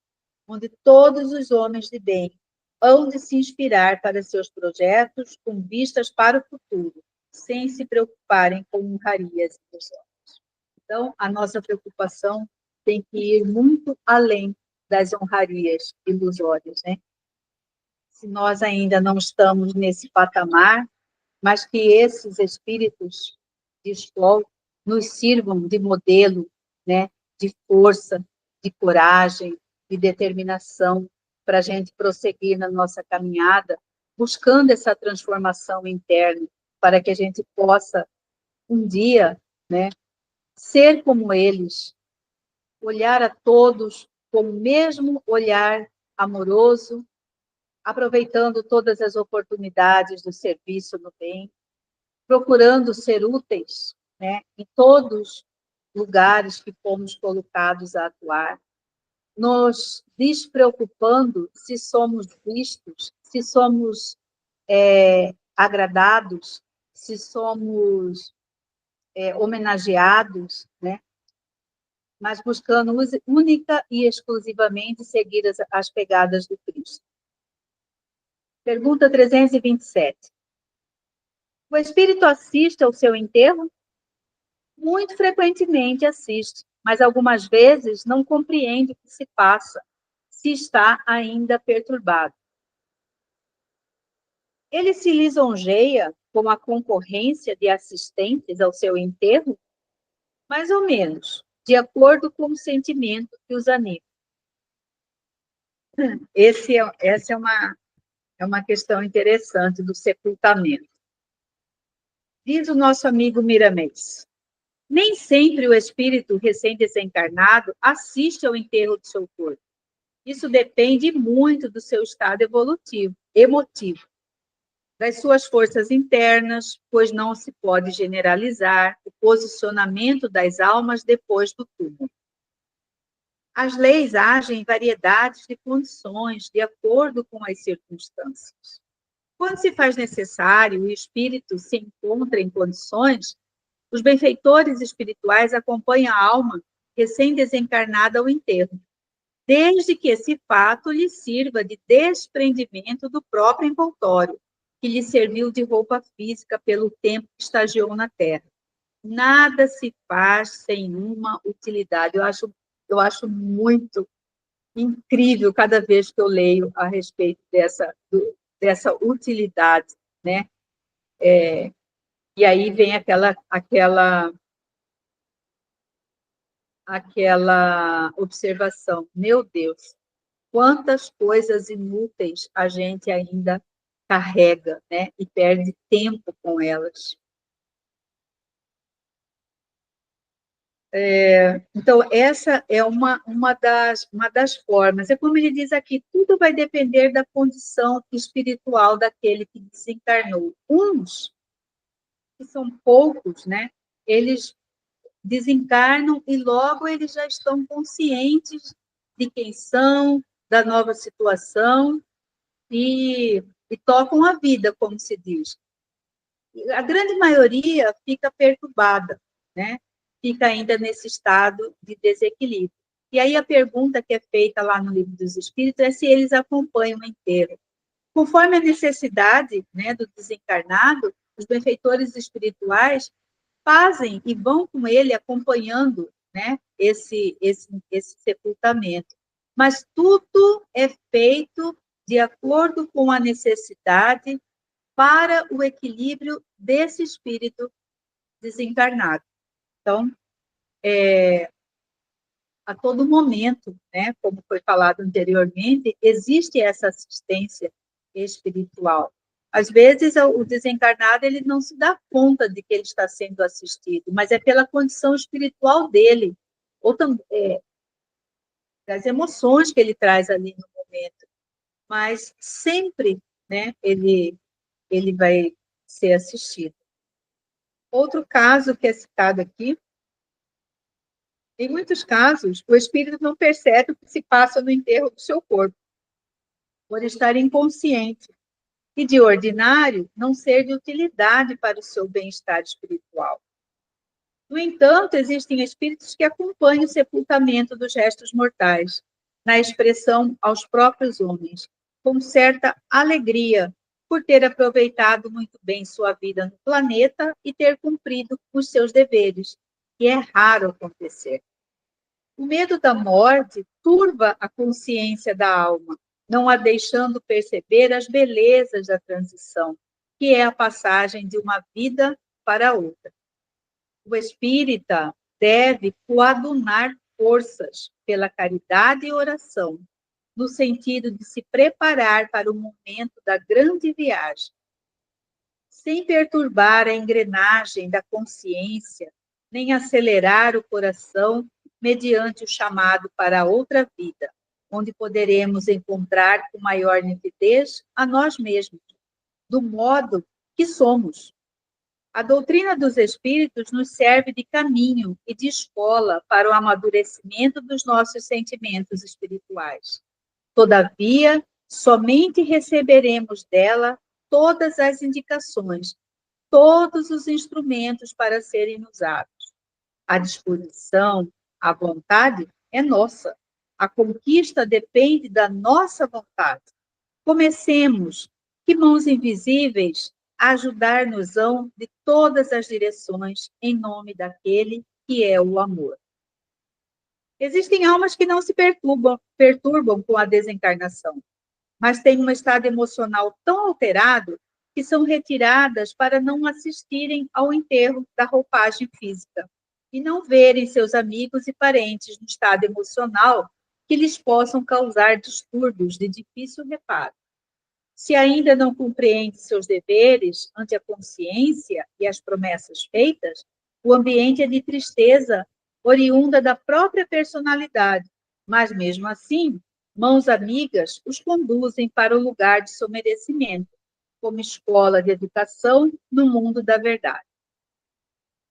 onde todos os homens de bem hão de se inspirar para seus projetos com vistas para o futuro, sem se preocuparem com honrarias e ilusões. Então, a nossa preocupação tem que ir muito além das honrarias ilusórias, né? Se nós ainda não estamos nesse patamar, mas que esses espíritos de escola nos sirvam de modelo, né, de força, de coragem, de determinação, para a gente prosseguir na nossa caminhada, buscando essa transformação interna, para que a gente possa, um dia, né, ser como eles, olhar a todos com o mesmo olhar amoroso, aproveitando todas as oportunidades do serviço no bem, procurando ser úteis, né, em todos os lugares que fomos colocados a atuar, nos despreocupando se somos vistos, se somos agradados, se somos homenageados, né, mas buscando única e exclusivamente seguir as pegadas do Cristo. Pergunta 327. O espírito assiste ao seu enterro? Muito frequentemente assiste, mas algumas vezes não compreende o que se passa, se está ainda perturbado. Ele se lisonjeia com a concorrência de assistentes ao seu enterro? Mais ou menos, de acordo com o sentimento que os anima. Essa é uma questão interessante do sepultamento. Diz o nosso amigo Miramês: nem sempre o espírito recém-desencarnado assiste ao enterro do seu corpo. Isso depende muito do seu estado emotivo, das suas forças internas, pois não se pode generalizar o posicionamento das almas depois do túmulo. As leis agem em variedades de condições, de acordo com as circunstâncias. Quando se faz necessário e o espírito se encontra em condições, os benfeitores espirituais acompanham a alma recém-desencarnada ao enterro, desde que esse fato lhe sirva de desprendimento do próprio envoltório, que lhe serviu de roupa física pelo tempo que estagiou na Terra. Nada se faz sem uma utilidade. Eu acho muito incrível cada vez que eu leio a respeito dessa utilidade, né? E aí vem aquela observação: meu Deus, quantas coisas inúteis a gente ainda carrega, né? E perde tempo com elas. Então, essa é uma das formas. É como ele diz aqui, tudo vai depender da condição espiritual daquele que desencarnou. Uns, que são poucos, né? Eles desencarnam e logo eles já estão conscientes de quem são, da nova situação e tocam a vida, como se diz. A grande maioria fica perturbada, né? Fica ainda nesse estado de desequilíbrio. E aí a pergunta que é feita lá no Livro dos Espíritos é se eles acompanham o enterro. Conforme a necessidade, né, do desencarnado, os benfeitores espirituais fazem e vão com ele acompanhando, né, esse sepultamento. Mas tudo é feito de acordo com a necessidade para o equilíbrio desse espírito desencarnado. Então, a todo momento, né, como foi falado anteriormente, existe essa assistência espiritual. Às vezes, o desencarnado ele não se dá conta de que ele está sendo assistido, mas é pela condição espiritual dele, ou das emoções que ele traz ali no momento. Mas sempre, né, ele vai ser assistido. Outro caso que é citado aqui, em muitos casos, o espírito não percebe o que se passa no enterro do seu corpo, por estar inconsciente, e, de ordinário, não ser de utilidade para o seu bem-estar espiritual. No entanto, existem espíritos que acompanham o sepultamento dos restos mortais, na expressão aos próprios homens, com certa alegria, por ter aproveitado muito bem sua vida no planeta e ter cumprido os seus deveres, que é raro acontecer. O medo da morte turva a consciência da alma, não a deixando perceber as belezas da transição, que é a passagem de uma vida para outra. O espírita deve coadunar forças pela caridade e oração, no sentido de se preparar para o momento da grande viagem, sem perturbar a engrenagem da consciência, nem acelerar o coração mediante o chamado para outra vida, onde poderemos encontrar com maior nitidez a nós mesmos, do modo que somos. A doutrina dos espíritos nos serve de caminho e de escola para o amadurecimento dos nossos sentimentos espirituais. Todavia, somente receberemos dela todas as indicações, todos os instrumentos para serem usados. A disposição, a vontade é nossa. A conquista depende da nossa vontade. Comecemos, que mãos invisíveis ajudar-nos-ão de todas as direções, em nome daquele que é o amor. Existem almas que não se perturbam com a desencarnação, mas têm um estado emocional tão alterado que são retiradas para não assistirem ao enterro da roupagem física e não verem seus amigos e parentes no estado emocional que lhes possam causar distúrbios de difícil reparo. Se ainda não compreende seus deveres ante a consciência e as promessas feitas, o ambiente é de tristeza oriunda da própria personalidade, mas mesmo assim, mãos amigas os conduzem para o lugar de seu merecimento, como escola de educação no mundo da verdade.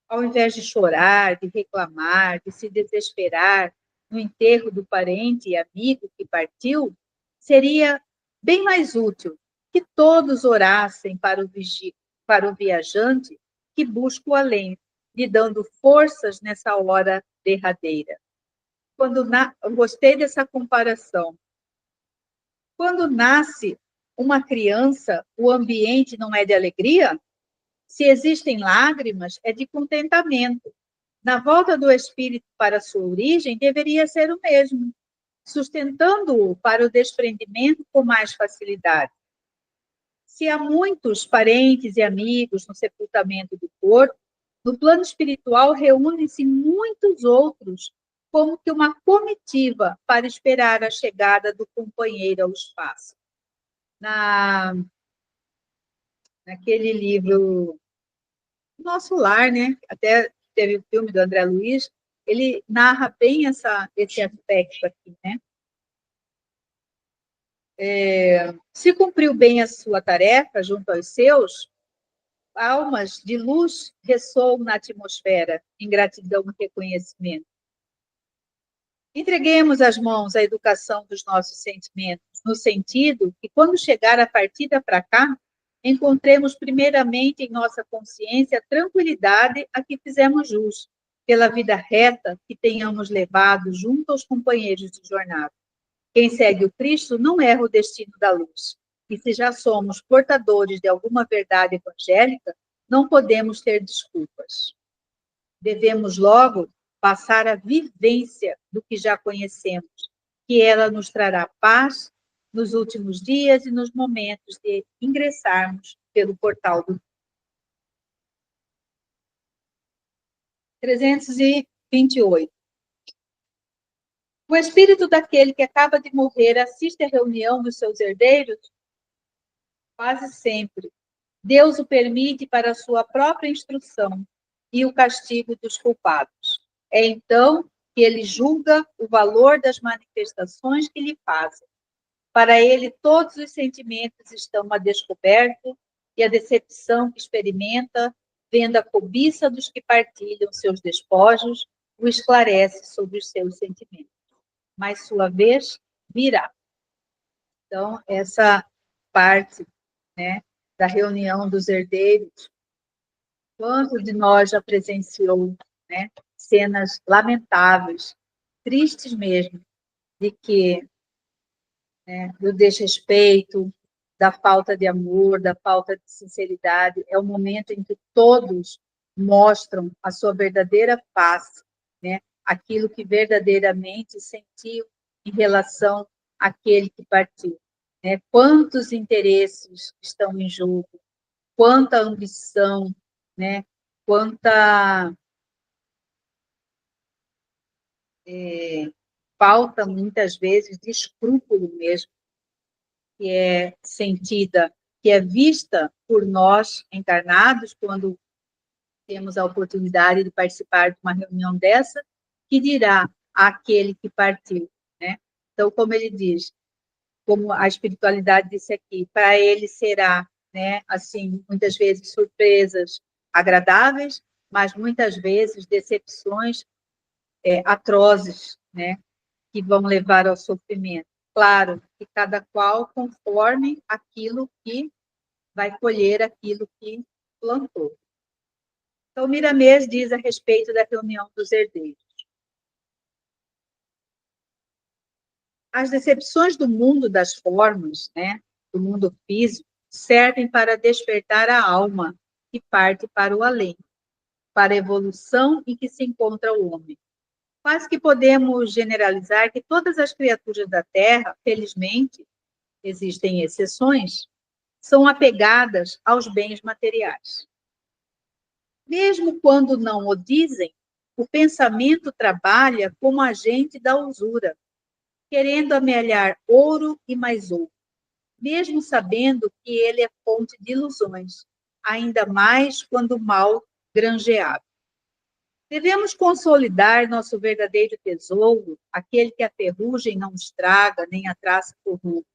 Ao invés de chorar, de reclamar, de se desesperar no enterro do parente e amigo que partiu, seria bem mais útil que todos orassem para o viajante que busca o além, lhe dando forças nessa hora derradeira. Eu gostei dessa comparação. Quando nasce uma criança, o ambiente não é de alegria? Se existem lágrimas, é de contentamento. Na volta do espírito para sua origem, deveria ser o mesmo, sustentando-o para o desprendimento com mais facilidade. Se há muitos parentes e amigos no sepultamento do corpo, no plano espiritual reúnem-se muitos outros, como que uma comitiva para esperar a chegada do companheiro ao espaço. Naquele livro Nosso Lar, né? Até teve o filme do André Luiz, ele narra bem esse aspecto aqui, né? Se cumpriu bem a sua tarefa junto aos seus, almas de luz ressoam na atmosfera, em gratidão e reconhecimento. Entreguemos as mãos à educação dos nossos sentimentos, no sentido que, quando chegar a partida para cá, encontremos primeiramente em nossa consciência a tranquilidade a que fizemos jus, pela vida reta que tenhamos levado junto aos companheiros de jornada. Quem segue o Cristo não erra o destino da luz. E se já somos portadores de alguma verdade evangélica, não podemos ter desculpas. Devemos logo passar a vivência do que já conhecemos, que ela nos trará paz nos últimos dias e nos momentos de ingressarmos pelo portal do 328. O espírito daquele que acaba de morrer assiste à reunião dos seus herdeiros? Quase sempre. Deus o permite para a sua própria instrução e o castigo dos culpados. É então que ele julga o valor das manifestações que lhe fazem. Para ele, todos os sentimentos estão a descoberto e a decepção que experimenta, vendo a cobiça dos que partilham seus despojos, o esclarece sobre os seus sentimentos. Mas sua vez virá. Então, essa parte, né, da reunião dos herdeiros, quantos de nós já presenciou, né? Cenas lamentáveis, tristes mesmo, de que, né, do desrespeito, da falta de amor, da falta de sinceridade. É o momento em que todos mostram a sua verdadeira face, né? Aquilo que verdadeiramente sentiu em relação àquele que partiu, né? Quantos interesses estão em jogo, quanta ambição, né? Quanta falta, muitas vezes, de escrúpulo mesmo, que é sentida, que é vista por nós encarnados, quando temos a oportunidade de participar de uma reunião dessa, que dirá àquele que partiu, né? Então, como ele diz, como a espiritualidade disse aqui, para ele será, né, assim, muitas vezes surpresas agradáveis, mas muitas vezes decepções atrozes, né, que vão levar ao sofrimento. Claro que cada qual conforme aquilo que vai colher, aquilo que plantou. Então, Miramês diz a respeito da reunião dos herdeiros. As decepções do mundo das formas, né, do mundo físico, servem para despertar a alma que parte para o além, para a evolução em que se encontra o homem. Quase que podemos generalizar que todas as criaturas da Terra, felizmente, existem exceções, são apegadas aos bens materiais. Mesmo quando não o dizem, o pensamento trabalha como agente da usura, querendo amealhar ouro e mais ouro, mesmo sabendo que ele é fonte de ilusões, ainda mais quando mal granjeado. Devemos consolidar nosso verdadeiro tesouro, aquele que a ferrugem não estraga, nem a traça corrompe.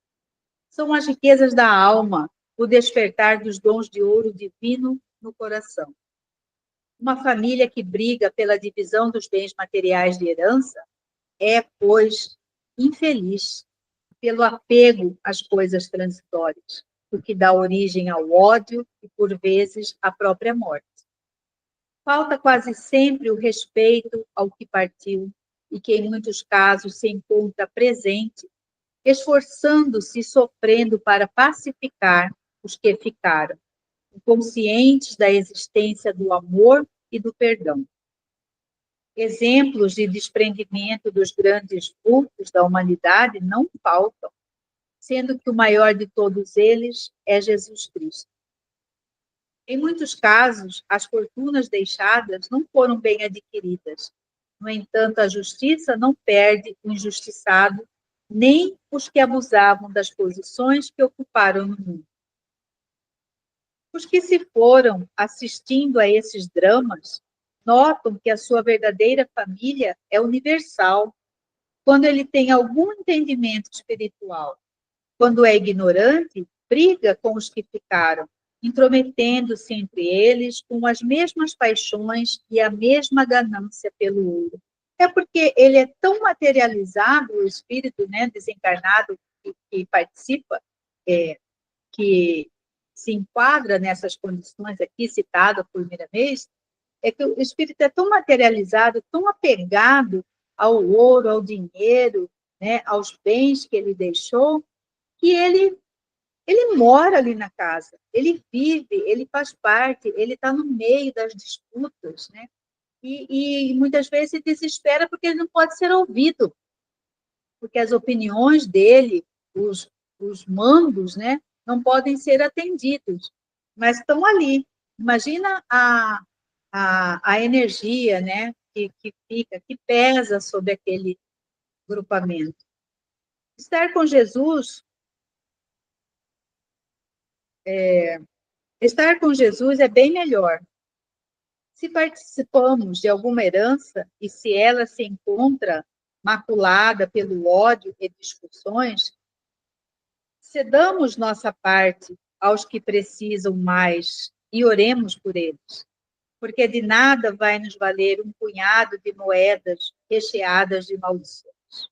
São as riquezas da alma, o despertar dos dons de ouro divino no coração. Uma família que briga pela divisão dos bens materiais de herança é, pois, infeliz pelo apego às coisas transitórias, o que dá origem ao ódio e, por vezes, à própria morte. Falta quase sempre o respeito ao que partiu e que, em muitos casos, se encontra presente, esforçando-se e sofrendo para pacificar os que ficaram, conscientes da existência do amor e do perdão. Exemplos de desprendimento dos grandes vultos da humanidade não faltam, sendo que o maior de todos eles é Jesus Cristo. Em muitos casos, as fortunas deixadas não foram bem adquiridas. No entanto, a justiça não perde o injustiçado, nem os que abusavam das posições que ocuparam no mundo. Os que se foram assistindo a esses dramas notam que a sua verdadeira família é universal, quando ele tem algum entendimento espiritual. Quando é ignorante, briga com os que ficaram, intrometendo-se entre eles com as mesmas paixões e a mesma ganância pelo ouro. É porque ele é tão materializado, o espírito, né, desencarnado que participa, que se enquadra nessas condições aqui citadas por Miramês, é que o espírito é tão materializado, tão apegado ao ouro, ao dinheiro, né, aos bens que ele deixou, que ele mora ali na casa, ele vive, ele faz parte, ele está no meio das disputas, né? E muitas vezes se desespera porque ele não pode ser ouvido, porque as opiniões dele, os mandos, né, não podem ser atendidos, mas estão ali. Imagina a energia, né, que fica, que pesa sobre aquele grupamento. Estar com Jesus é bem melhor. Se participamos de alguma herança e se ela se encontra maculada pelo ódio e discussões, cedamos nossa parte aos que precisam mais e oremos por eles, porque de nada vai nos valer um punhado de moedas recheadas de maldições.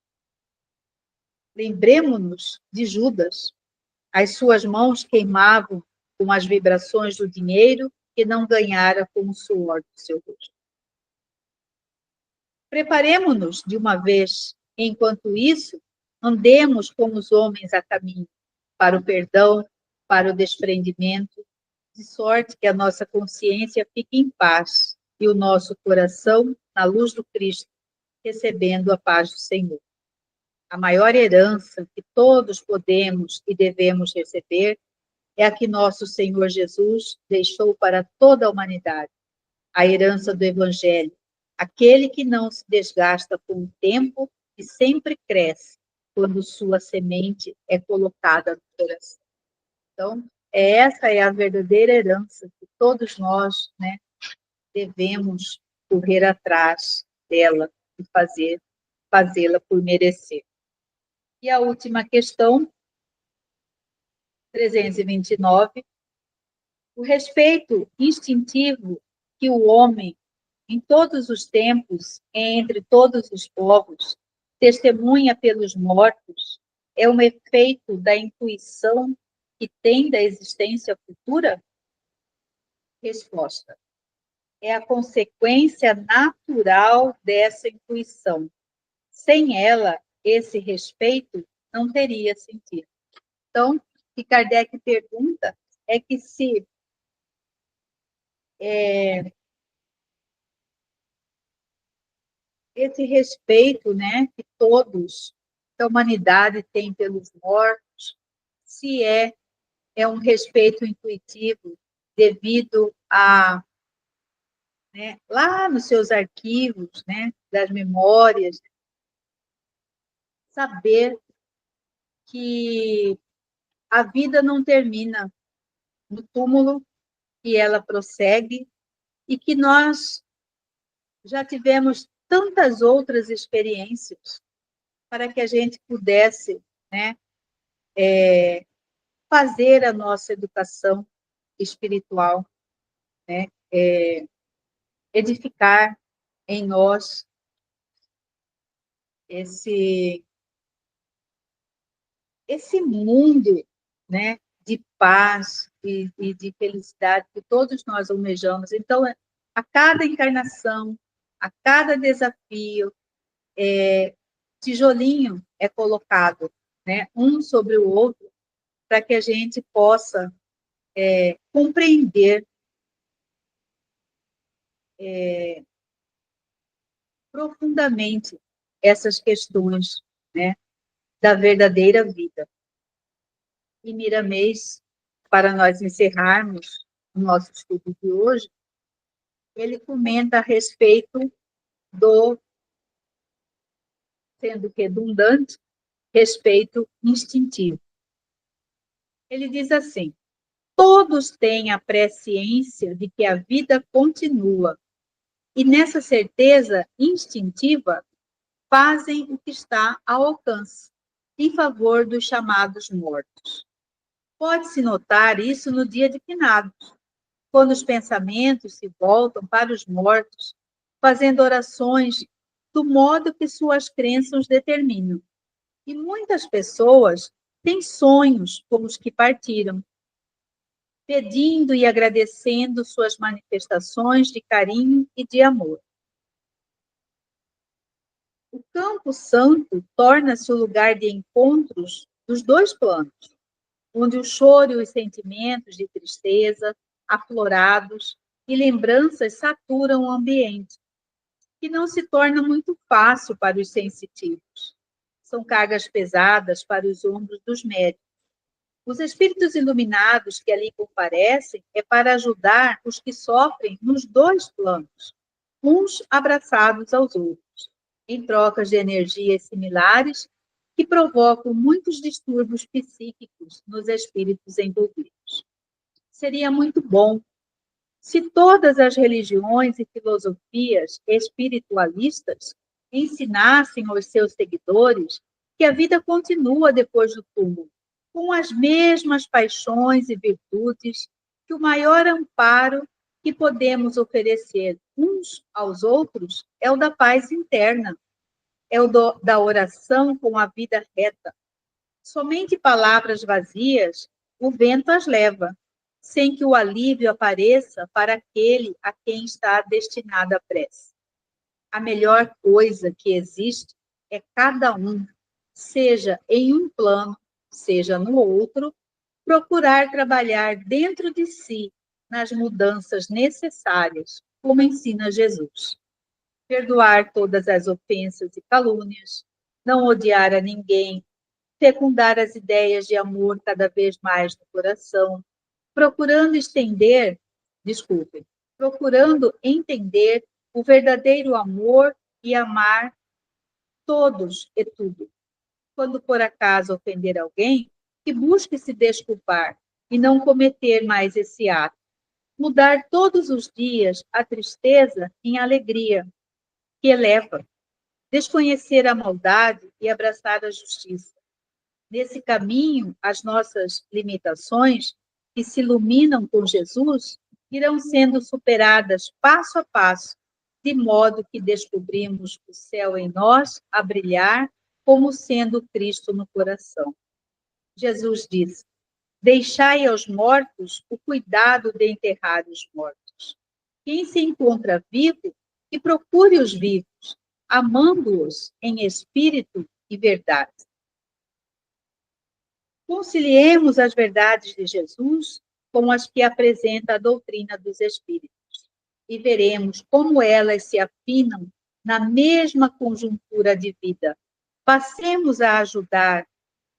Lembremos-nos de Judas. As suas mãos queimavam com as vibrações do dinheiro que não ganhara com o suor do seu rosto. Preparemo-nos de uma vez, enquanto isso, andemos como os homens a caminho, para o perdão, para o desprendimento, de sorte que a nossa consciência fique em paz e o nosso coração na luz do Cristo, recebendo a paz do Senhor. A maior herança que todos podemos e devemos receber é a que nosso Senhor Jesus deixou para toda a humanidade, a herança do Evangelho, aquele que não se desgasta com o tempo e sempre cresce quando sua semente é colocada no coração. Então, essa é a verdadeira herança que todos nós, né, devemos correr atrás dela e fazê-la por merecer. E a última questão, 329, o respeito instintivo que o homem, em todos os tempos, entre todos os povos, testemunha pelos mortos, é um efeito da intuição que tem da existência futura? Resposta: é a consequência natural dessa intuição. Sem ela, esse respeito não teria sentido. Então, o que Kardec pergunta é que se esse respeito, né, que todos, que a humanidade tem pelos mortos, se é um respeito intuitivo devido a, né, lá nos seus arquivos, né, das memórias, saber que a vida não termina no túmulo, que ela prossegue e que nós já tivemos tantas outras experiências para que a gente pudesse, né, fazer a nossa educação espiritual, né, edificar em nós esse mundo, né, de paz e de felicidade que todos nós almejamos. Então, a cada encarnação, a cada desafio, tijolinho é colocado, né, um sobre o outro, para que a gente possa compreender profundamente essas questões, né, da verdadeira vida. E Miramês, para nós encerrarmos o nosso estudo de hoje, ele comenta a respeito do, sendo redundante, respeito instintivo. Ele diz assim: todos têm a presciência de que a vida continua, e nessa certeza instintiva fazem o que está ao alcance, em favor dos chamados mortos. Pode-se notar isso no dia de finados, quando os pensamentos se voltam para os mortos, fazendo orações do modo que suas crenças os determinam. E muitas pessoas têm sonhos como os que partiram, pedindo e agradecendo suas manifestações de carinho e de amor. O campo santo torna-se o lugar de encontros dos dois planos, onde o choro e os sentimentos de tristeza, aflorados e lembranças saturam o ambiente, que não se torna muito fácil para os sensitivos. São cargas pesadas para os ombros dos médicos. Os espíritos iluminados que ali comparecem é para ajudar os que sofrem nos dois planos, uns abraçados aos outros, em trocas de energias similares que provocam muitos distúrbios psíquicos nos espíritos envolvidos. Seria muito bom se todas as religiões e filosofias espiritualistas ensinassem aos seus seguidores que a vida continua depois do túmulo, com as mesmas paixões e virtudes, que o maior amparo que podemos oferecer uns aos outros é o da paz interna, é o da oração com a vida reta. Somente palavras vazias o vento as leva, sem que o alívio apareça para aquele a quem está destinada a prece. A melhor coisa que existe é cada um, seja em um plano, seja no outro, procurar trabalhar dentro de si nas mudanças necessárias, como ensina Jesus. Perdoar todas as ofensas e calúnias, não odiar a ninguém, fecundar as ideias de amor cada vez mais no coração, procurando estender, desculpem, procurando entender o verdadeiro amor e amar todos e tudo. Quando por acaso ofender alguém, que busque se desculpar e não cometer mais esse ato. Mudar todos os dias a tristeza em alegria, que eleva. Desconhecer a maldade e abraçar a justiça. Nesse caminho, as nossas limitações, que se iluminam com Jesus, irão sendo superadas passo a passo, de modo que descobrimos o céu em nós a brilhar, como sendo Cristo no coração. Jesus disse: deixai aos mortos o cuidado de enterrar os mortos. Quem se encontra vivo, que procure os vivos, amando-os em espírito e verdade. Conciliemos as verdades de Jesus com as que apresenta a doutrina dos Espíritos e veremos como elas se afinam na mesma conjuntura de vida. Passemos a ajudar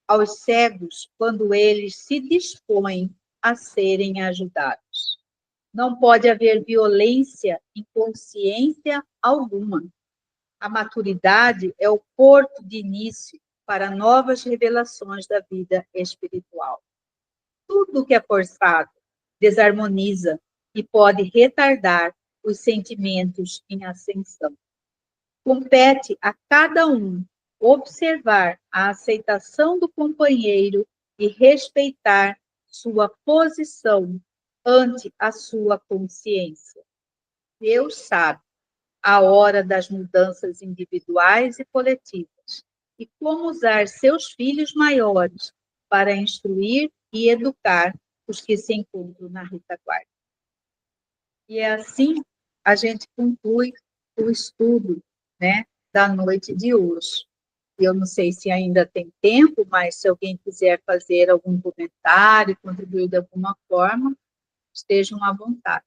aos cegos quando eles se dispõem a serem ajudados. Não pode haver violência em consciência alguma. A maturidade é o porto de início para novas revelações da vida espiritual. Tudo que é forçado desarmoniza e pode retardar os sentimentos em ascensão. Compete a cada um observar a aceitação do companheiro e respeitar sua posição ante a sua consciência. Deus sabe a hora das mudanças individuais e coletivas e como usar seus filhos maiores para instruir e educar os que se encontram na retaguarda. E é assim a gente conclui o estudo, né, da noite de hoje. Eu não sei se ainda tem tempo, mas se alguém quiser fazer algum comentário, contribuir de alguma forma, estejam à vontade.